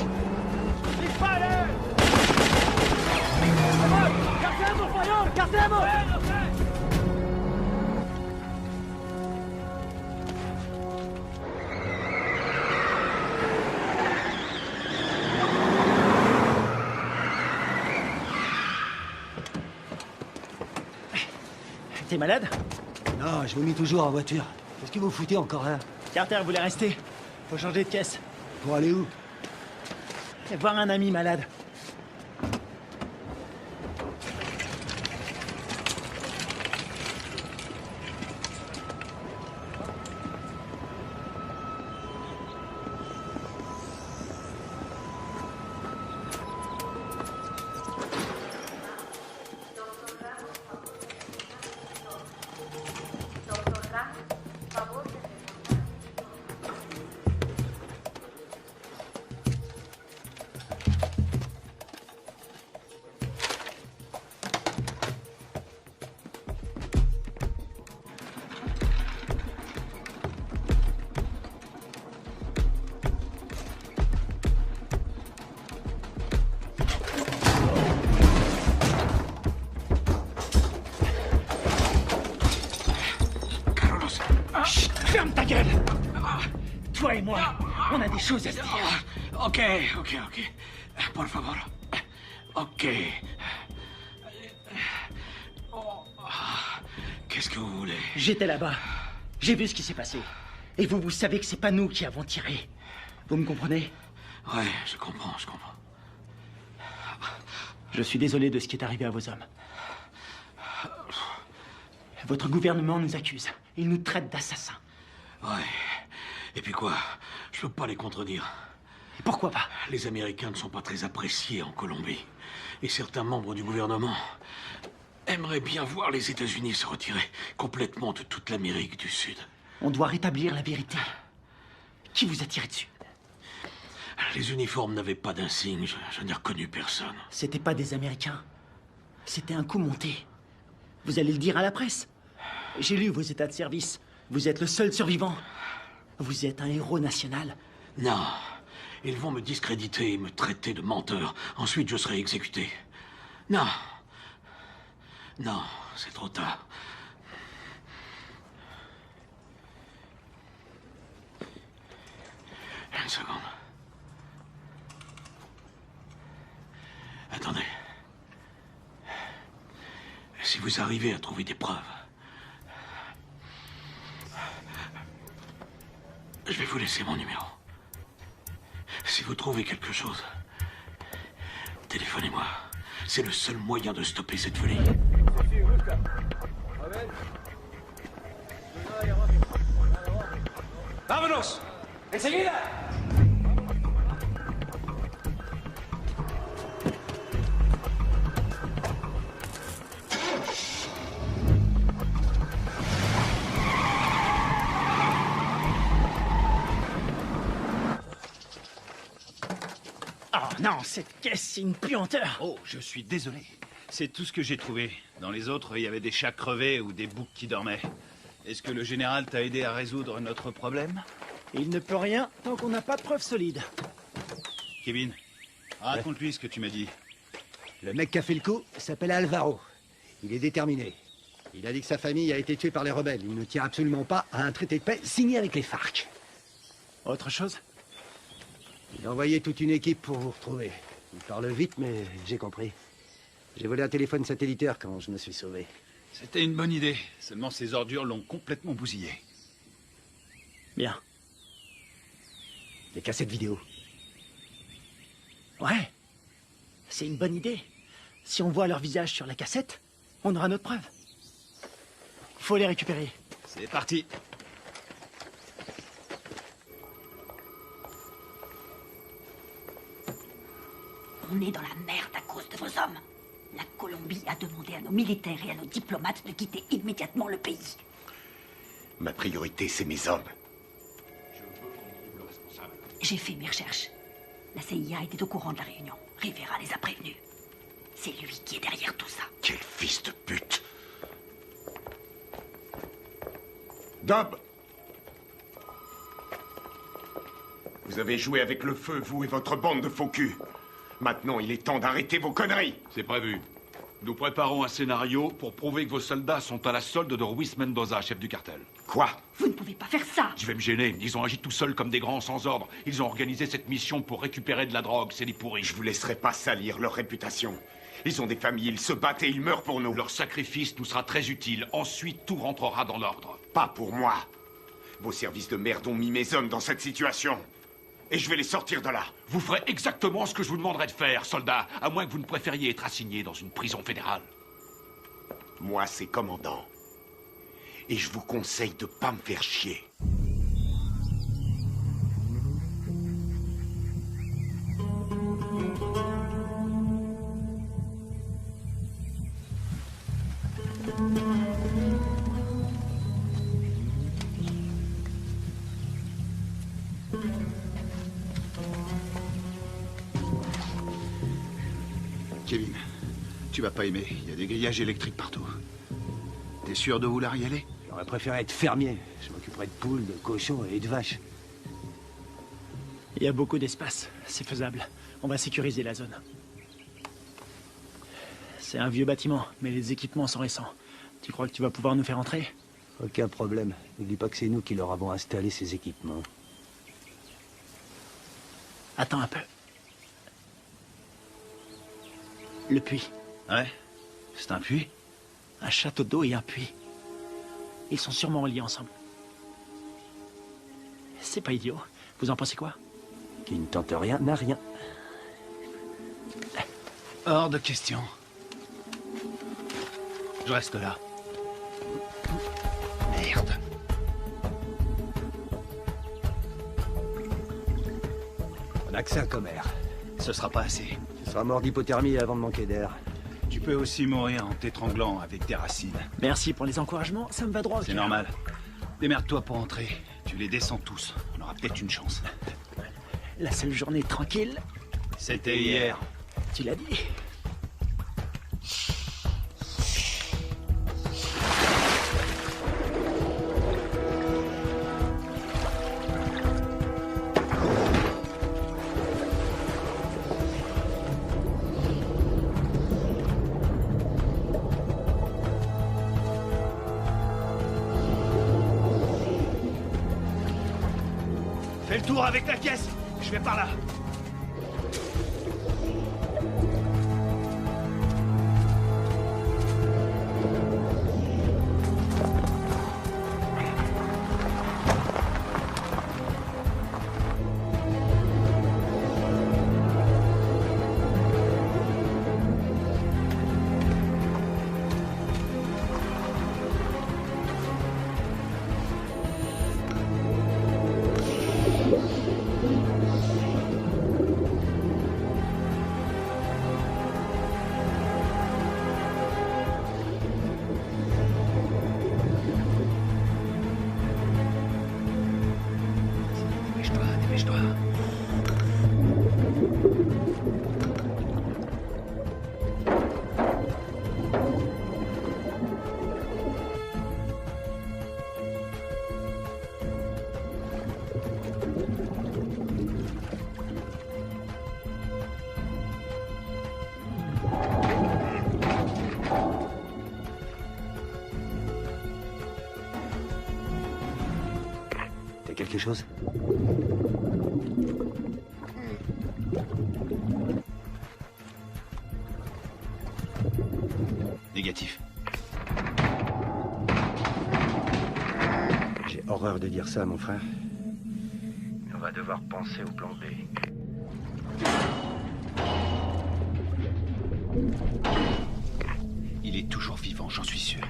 T'es malade? Non, je vomis toujours en voiture. Qu'est-ce que vous foutez encore là? Carter voulait rester. Faut changer de caisse. Pour aller où? Voir un ami malade. Chut, ferme ta gueule. Toi et moi, on a des choses à se dire. Ok. Por favor. Ok. Qu'est-ce que vous voulez? J'étais là-bas. J'ai vu ce qui s'est passé. Et vous savez que c'est pas nous qui avons tiré. Vous me comprenez? Ouais, je comprends. Je suis désolé de ce qui est arrivé à vos hommes. Votre gouvernement nous accuse. Il nous traite d'assassins. Ouais. Et puis quoi? Je peux pas les contredire. Et pourquoi pas? Les Américains ne sont pas très appréciés en Colombie. Et certains membres du gouvernement aimeraient bien voir les États-Unis se retirer complètement de toute l'Amérique du Sud. On doit rétablir la vérité. Qui vous a tiré dessus? Les uniformes n'avaient pas d'insigne. Je n'ai reconnu personne. C'était pas des Américains. C'était un coup monté. Vous allez le dire à la presse. J'ai lu vos états de service. Vous êtes le seul survivant. Vous êtes un héros national. Non. Ils vont me discréditer et me traiter de menteur. Ensuite, je serai exécuté. Non, c'est trop tard. Une seconde. Attendez. Si vous arrivez à trouver des preuves, je vais vous laisser mon numéro. Si vous trouvez quelque chose, téléphonez-moi. C'est le seul moyen de stopper cette folie. ¡Vámonos! ¡Enseguida! Oh non, cette caisse, c'est une puanteur. Oh, je suis désolé. C'est tout ce que j'ai trouvé. Dans les autres, il y avait des chats crevés ou des boucs qui dormaient. Est-ce que le général t'a aidé à résoudre notre problème? Il ne peut rien tant qu'on n'a pas de preuves solides. Kevin, raconte-lui ce que tu m'as dit. Le mec qui a fait le coup s'appelle Alvaro. Il est déterminé. Il a dit que sa famille a été tuée par les rebelles. Il ne tient absolument pas à un traité de paix signé avec les FARC. Autre chose? Il a envoyé toute une équipe pour vous retrouver. Il parle vite, mais j'ai compris. J'ai volé un téléphone satellitaire quand je me suis sauvé. C'était une bonne idée. Seulement ces ordures l'ont complètement bousillé. Bien. Les cassettes vidéo. Ouais. C'est une bonne idée. Si on voit leur visage sur la cassette, on aura notre preuve. Faut les récupérer. C'est parti. On est dans la merde à cause de vos hommes. La Colombie a demandé à nos militaires et à nos diplomates de quitter immédiatement le pays. Ma priorité, c'est mes hommes. J'ai fait mes recherches. La CIA était au courant de la réunion. Rivera les a prévenus. C'est lui qui est derrière tout ça. Quel fils de pute! Dob! Vous avez joué avec le feu, vous et votre bande de faux culs. Maintenant, il est temps d'arrêter vos conneries. C'est prévu. Nous préparons un scénario pour prouver que vos soldats sont à la solde de Ruiz Mendoza, chef du cartel. Quoi? Vous ne pouvez pas faire ça. Je vais me gêner. Ils ont agi tout seuls comme des grands sans ordre. Ils ont organisé cette mission pour récupérer de la drogue. C'est des pourris. Je vous laisserai pas salir leur réputation. Ils ont des familles, ils se battent et ils meurent pour nous. Leur sacrifice nous sera très utile. Ensuite, tout rentrera dans l'ordre. Pas pour moi. Vos services de merde ont mis mes hommes dans cette situation. Et je vais les sortir de là. Vous ferez exactement ce que je vous demanderai de faire, soldat, à moins que vous ne préfériez être assigné dans une prison fédérale. Moi, c'est commandant. Et je vous conseille de pas me faire chier. Kevin, tu vas pas aimer. Il y a des grillages électriques partout. T'es sûr de vouloir y aller? J'aurais préféré être fermier. Je m'occuperais de poules, de cochons et de vaches. Il y a beaucoup d'espace. C'est faisable. On va sécuriser la zone. C'est un vieux bâtiment, mais les équipements sont récents. Tu crois que tu vas pouvoir nous faire entrer? Aucun problème. N'oublie pas que c'est nous qui leur avons installé ces équipements. Attends un peu. Le puits. Ouais? C'est un puits? Un château d'eau et un puits. Ils sont sûrement reliés ensemble. C'est pas idiot. Vous en pensez quoi? Qui ne tente rien n'a rien. Hors de question. Je reste là. Merde. On a que ça comme air. Ce sera pas assez. Tu seras mort d'hypothermie avant de manquer d'air. Tu peux aussi mourir en t'étranglant avec des racines. Merci pour les encouragements, ça me va droit au C'est cœur. normal. Démerde-toi pour entrer. Tu les descends tous. On aura peut-être une chance. La seule journée tranquille, C'était hier. tu l'as dit. Fais le tour avec la caisse. Je vais par là. Dépêche-toi, dépêche-toi. T'as quelque chose? Négatif. J'ai horreur de dire ça, mon frère. On va devoir penser au plan B. Il est toujours vivant, j'en suis sûr.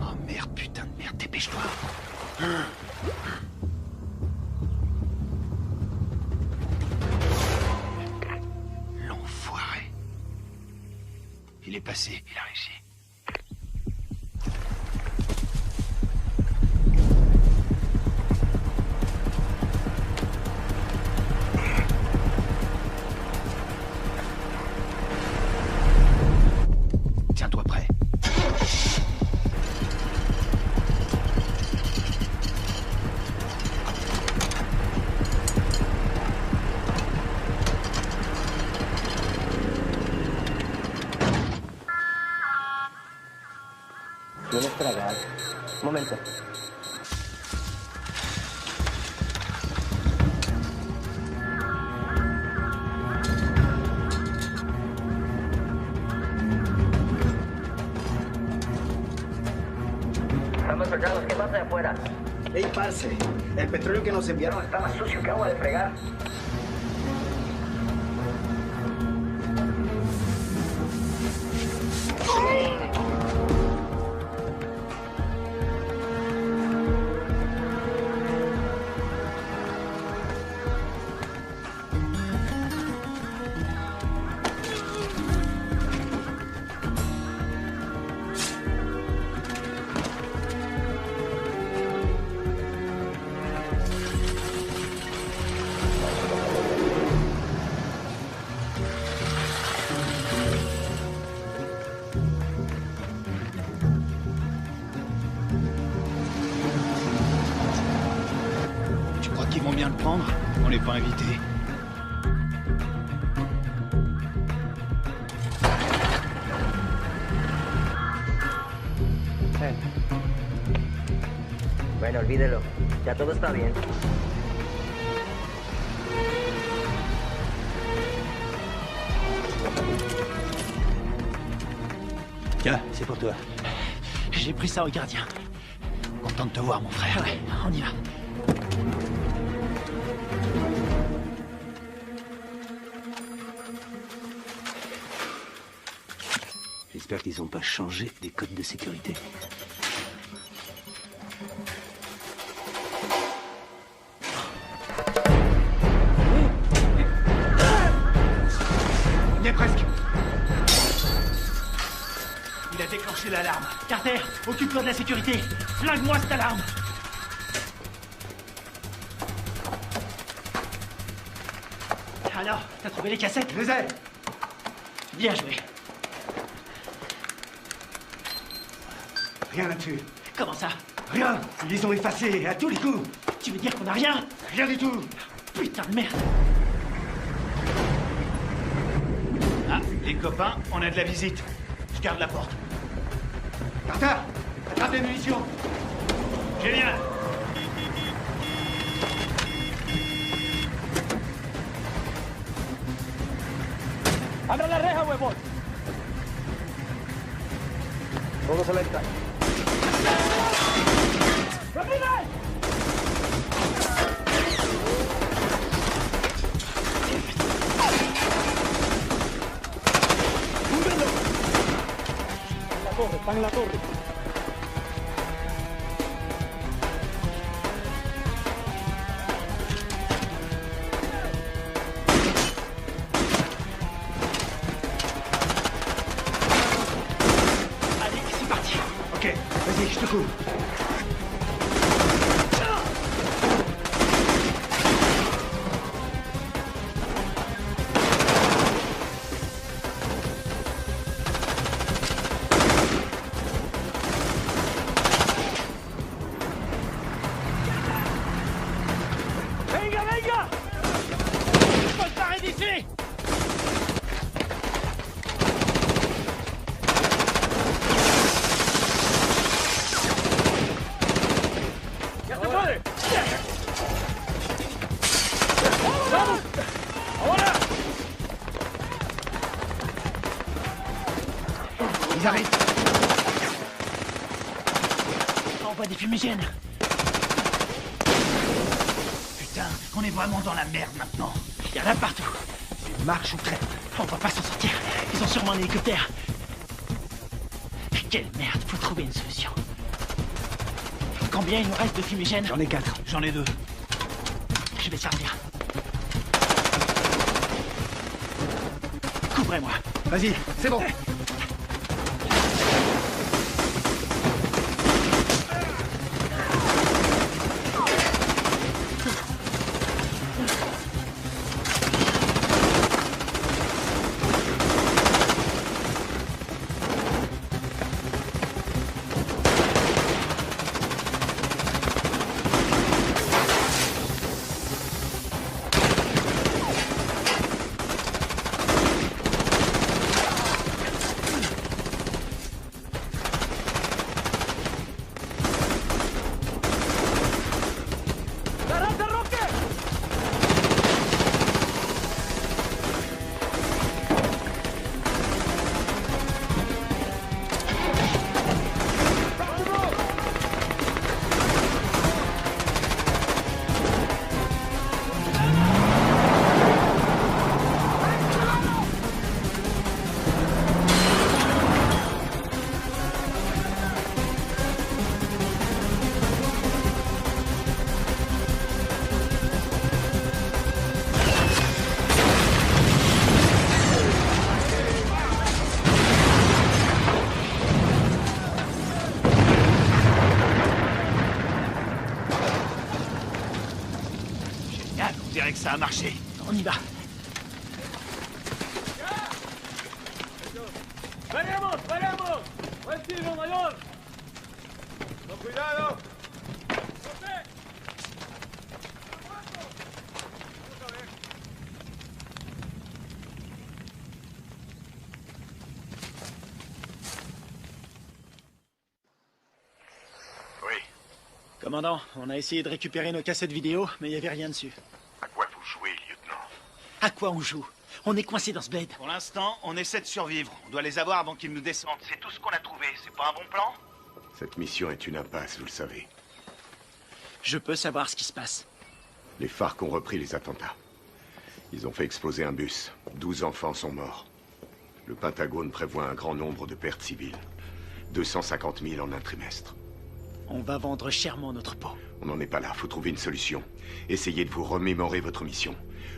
Oh merde, putain de merde, dépêche-toi. L'enfoiré. Il est passé, il a réussi. Tiens-toi prêt. Tienes que tragar. Un momento. Estamos soldados, ¿qué pasa de afuera? Ey, parce, el petróleo que nos enviaron está más sucio que agua de fregar. prendre. On n'est pas invité. Bueno, olvídelo. Ya todo está bien. Tiens, c'est pour toi. J'ai pris ça au gardien. Content de te voir, mon frère. Ouais, on y va. J'espère qu'ils n'ont pas changé des codes de sécurité. On y est presque. Il a déclenché l'alarme. Carter, occupe-toi de la sécurité. Flingue-moi cette alarme. Alors, t'as trouvé les cassettes? Je les ai. Bien joué. Rien là-dessus. Comment ça? Rien. Ils les ont effacés à tous les coups. Tu veux dire qu'on n'a rien? Rien du tout. Putain de merde. Ah, les copains, on a de la visite. Je garde la porte. Carter, attrape les munitions. Génial. ¡Abra la reja, huevón! Todo se le cae. ¡Rápido! ¡Húndenlo! En la torre, están en la torre. Ok, vas-y, je te couvre. ¡Venga, venga! ¡Faut se barrer d'ici! ¡Ya se puede! ¡Vamos! ¡Ahora! Ils arrivent. Envoie des fumigènes. Putain, on est vraiment dans la merde maintenant. Il y en a partout. C'est marche ou crève. On va pas s'en sortir. Ils ont sûrement un hélicoptère. Quelle merde, faut trouver une solution. Combien il nous reste de fumigènes? J'en ai 4. J'en ai 2. Je vais servir. Couvrez-moi. Vas-y, c'est bon. ¡Garante, Roque! Génial, on dirait que ça a marché. On y va. ¡Venemos, venemos! ¡Buen tiro, mayor! ¡Con cuidado! Commandant, on a essayé de récupérer nos cassettes vidéo, mais il n'y avait rien dessus. À quoi vous jouez, lieutenant? À quoi on joue? On est coincé dans ce bled. Pour l'instant, on essaie de survivre. On doit les avoir avant qu'ils nous descendent. C'est tout ce qu'on a trouvé. C'est pas un bon plan? Cette mission est une impasse, vous le savez. Je peux savoir ce qui se passe. Les FARC ont repris les attentats. Ils ont fait exploser un bus. 12 enfants sont morts. Le Pentagone prévoit un grand nombre de pertes civiles. 250 000 en un trimestre. On va vendre chèrement notre peau. On n'en est pas là, faut trouver une solution. Essayez de vous remémorer votre mission.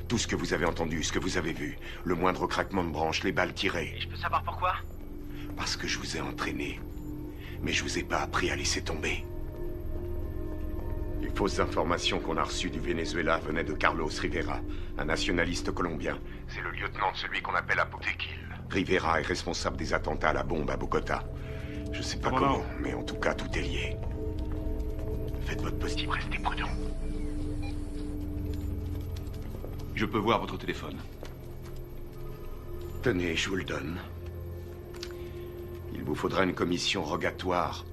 Tout ce que vous avez entendu, ce que vous avez vu. Le moindre craquement de branche, les balles tirées. Et je peux savoir pourquoi? Parce que je vous ai entraîné. Mais je vous ai pas appris à laisser tomber. Les fausses informations qu'on a reçues du Venezuela venaient de Carlos Rivera, un nationaliste colombien. C'est le lieutenant de celui qu'on appelle Apotequil. Rivera est responsable des attentats à la bombe à Bogota. Je sais pas comment, mais en tout cas, tout est lié. Faites votre possible, restez prudent. Je peux voir votre téléphone. Tenez, je vous le donne. Il vous faudra une commission rogatoire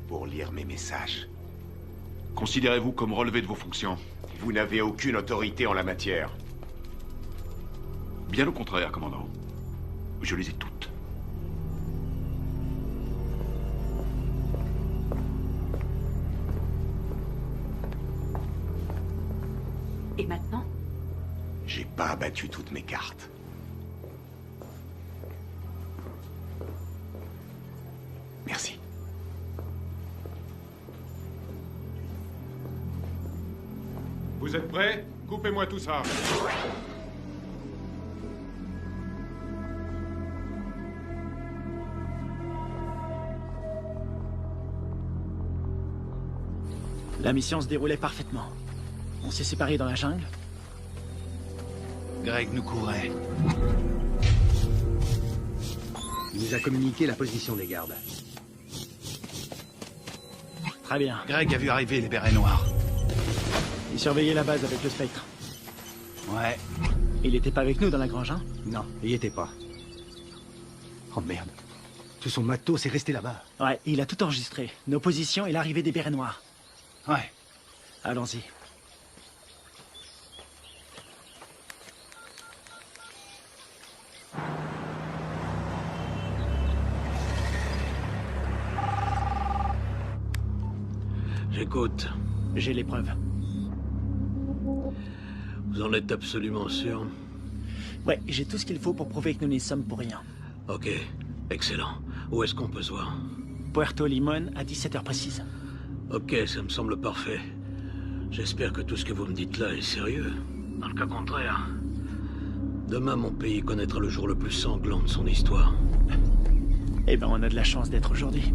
pour lire mes messages. Considérez-vous comme relevé de vos fonctions? Vous n'avez aucune autorité en la matière. Bien au contraire, commandant. Je les ai toutes. Et maintenant? J'ai pas abattu toutes mes cartes. Merci. Vous êtes prêts? Coupez-moi tout ça. La mission se déroulait parfaitement. On s'est séparés dans la jungle. Greg nous courait. Il nous a communiqué la position des gardes. Très bien. Greg a vu arriver les bérets noirs. Il surveillait la base avec le Spectre. Ouais. Il était pas avec nous dans la grange, hein? Non, il y était pas. Oh merde. Tout son matos est resté là-bas. Ouais, il a tout enregistré. Nos positions et l'arrivée des bérets noirs. Ouais. Allons-y. J'écoute. J'ai les preuves. Vous en êtes absolument sûr? Ouais, j'ai tout ce qu'il faut pour prouver que nous n'y sommes pour rien. Ok, excellent. Où est-ce qu'on peut se voir? Puerto Limón à 17h précise. Ok, ça me semble parfait. J'espère que tout ce que vous me dites là est sérieux. Dans le cas contraire, demain mon pays connaîtra le jour le plus sanglant de son histoire. Eh ben, on a de la chance d'être aujourd'hui.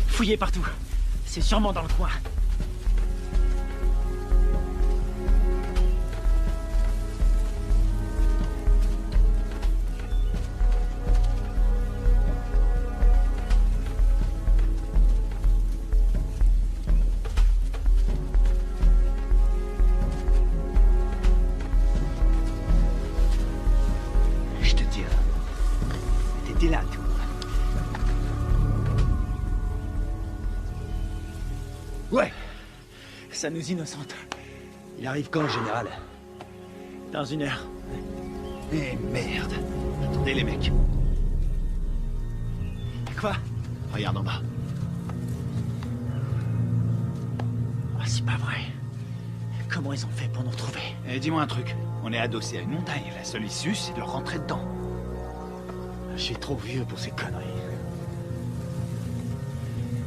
Fouillez partout. C'est sûrement dans le coin. Je te dirai. T'étais là, toi. Ouais. Ça nous innocente. Il arrive quand, général? Dans 1 heure. Eh merde. Attendez les mecs. Quoi? Regarde en bas. Oh, c'est pas vrai. Comment ils ont fait pour nous retrouver? Eh, dis-moi un truc. On est adossé à une montagne. La seule issue, c'est de rentrer dedans. Je suis trop vieux pour ces conneries.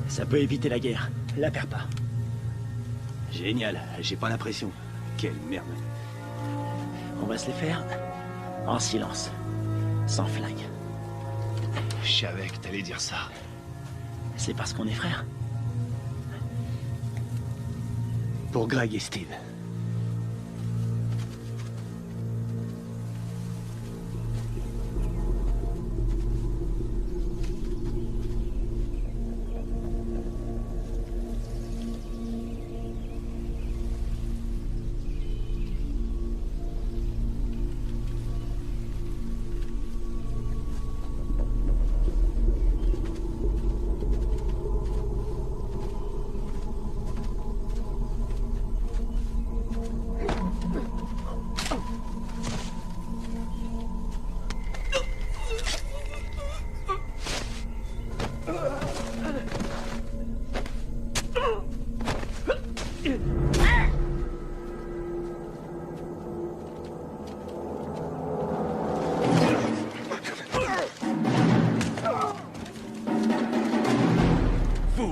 Ça peut éviter la guerre. La perds pas. Génial. J'ai pas l'impression. Quelle merde. On va se les faire en silence. Sans flingue. Je savais que t'allais dire ça. C'est parce qu'on est frères. Pour Greg et Steve.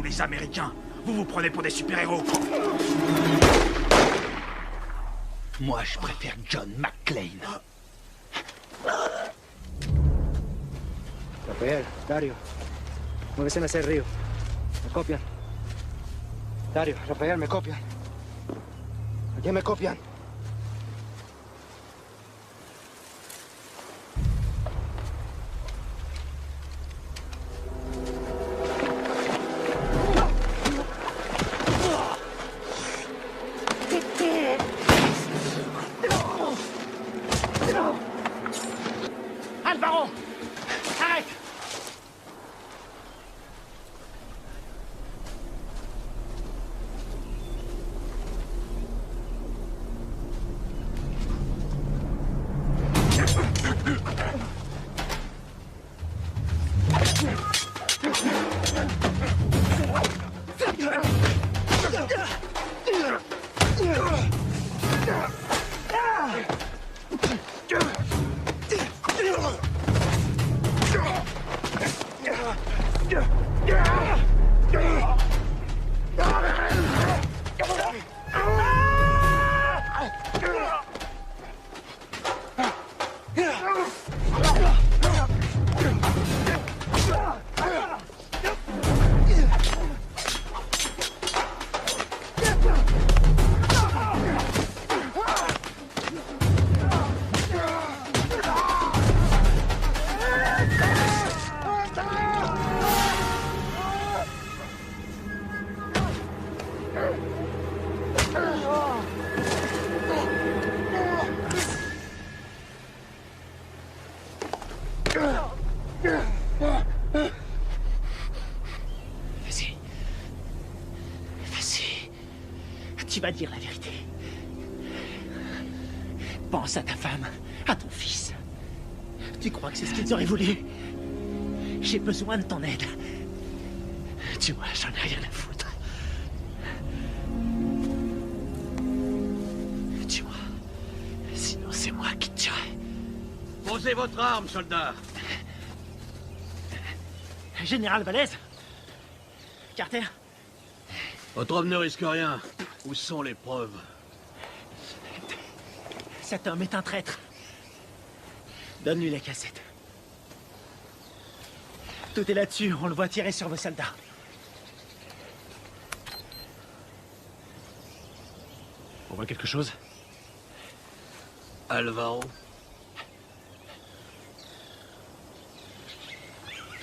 nous, les Américains. Vous vous prenez pour des super-héros. Moi, je préfère John McClane. Rafael, Dario, muévese hacia el río. Me copian. Dario, Rafael, me copian. ¿A quién me copian? Alvaro! Arrête! Tu vas dire la vérité. Pense à ta femme, à ton fils. Tu crois que c'est ce qu'ils auraient voulu? J'ai besoin de ton aide. Tu vois, j'en ai rien à foutre. Tu vois, sinon c'est moi qui te tuerai. Posez votre arme, soldat. Général Valez? Carter? Votre homme ne risque rien. Où sont les preuves? Cet homme est un traître. Donne-lui la cassette. Tout est là-dessus, on le voit tirer sur vos soldats. On voit quelque chose? Alvaro?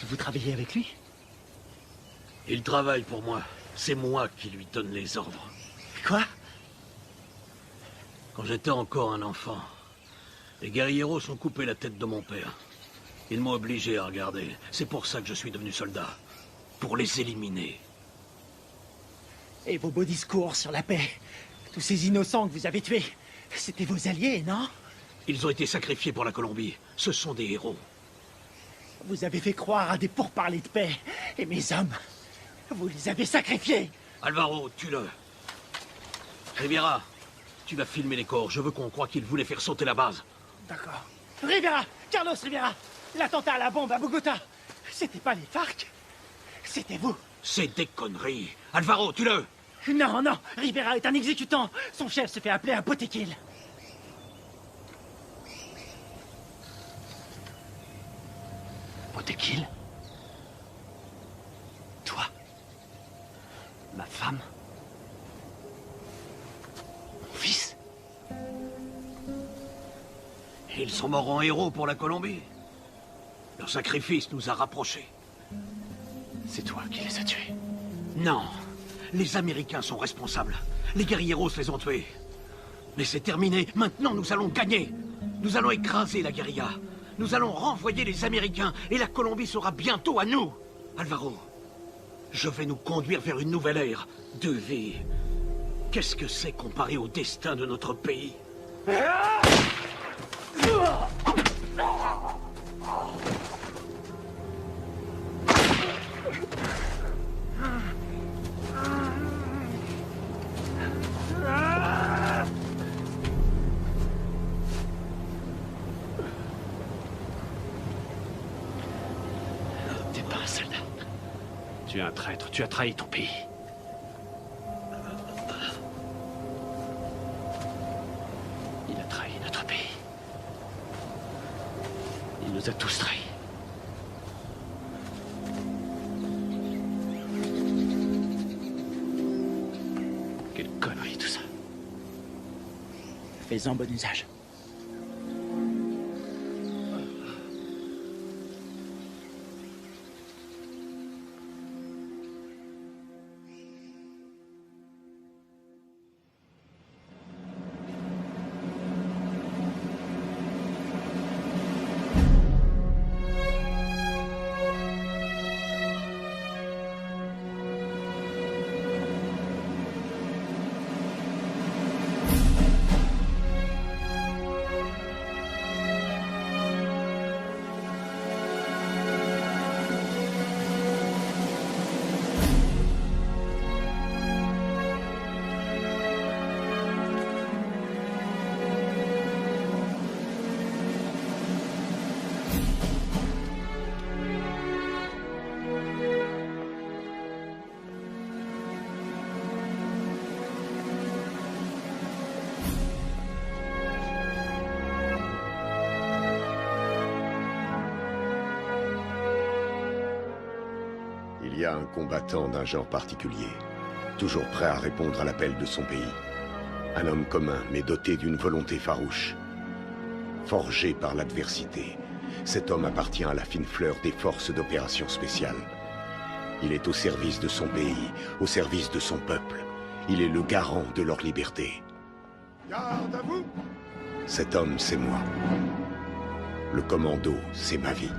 Vous travaillez avec lui? Il travaille pour moi. C'est moi qui lui donne les ordres. Quoi? Quand j'étais encore un enfant, les guerrilleros ont coupé la tête de mon père. Ils m'ont obligé à regarder. C'est pour ça que je suis devenu soldat. Pour les éliminer. Et vos beaux discours sur la paix? Tous ces innocents que vous avez tués, c'était vos alliés, non? Ils ont été sacrifiés pour la Colombie. Ce sont des héros. Vous avez fait croire à des pourparlers de paix. Et mes hommes, vous les avez sacrifiés. Alvaro, tue-le. Riviera, tu vas filmer les corps. Je veux qu'on croie qu'ils voulaient faire sauter la base. D'accord. Rivera! Carlos Rivera! L'attentat à la bombe à Bogota! C'était pas les FARC? C'était vous! C'est des conneries! Alvaro, tue-le! Non, non! Rivera est un exécutant! Son chef se fait appeler un Botekill! Botekill? Toi? Ma femme? Mon fils? Ils sont morts en héros pour la Colombie. Leur sacrifice nous a rapprochés. C'est toi qui les as tués? Non. Les Américains sont responsables. Les guerrilleros les ont tués. Mais c'est terminé. Maintenant, nous allons gagner. Nous allons écraser la guérilla. Nous allons renvoyer les Américains et la Colombie sera bientôt à nous. Alvaro, je vais nous conduire vers une nouvelle ère de vie. Qu'est-ce que c'est comparé au destin de notre pays? T'es pas un soldat. Tu es un traître, tu as trahi ton pays. Il a trahi notre pays. Il nous a tous trahis. Quelle connerie tout ça. Fais-en bon usage. Il y a un combattant d'un genre particulier, toujours prêt à répondre à l'appel de son pays. Un homme commun, mais doté d'une volonté farouche. Forgé par l'adversité, cet homme appartient à la fine fleur des forces d'opération spéciales. Il est au service de son pays, au service de son peuple. Il est le garant de leur liberté. Garde à vous! Cet homme, c'est moi. Le commando, c'est ma vie.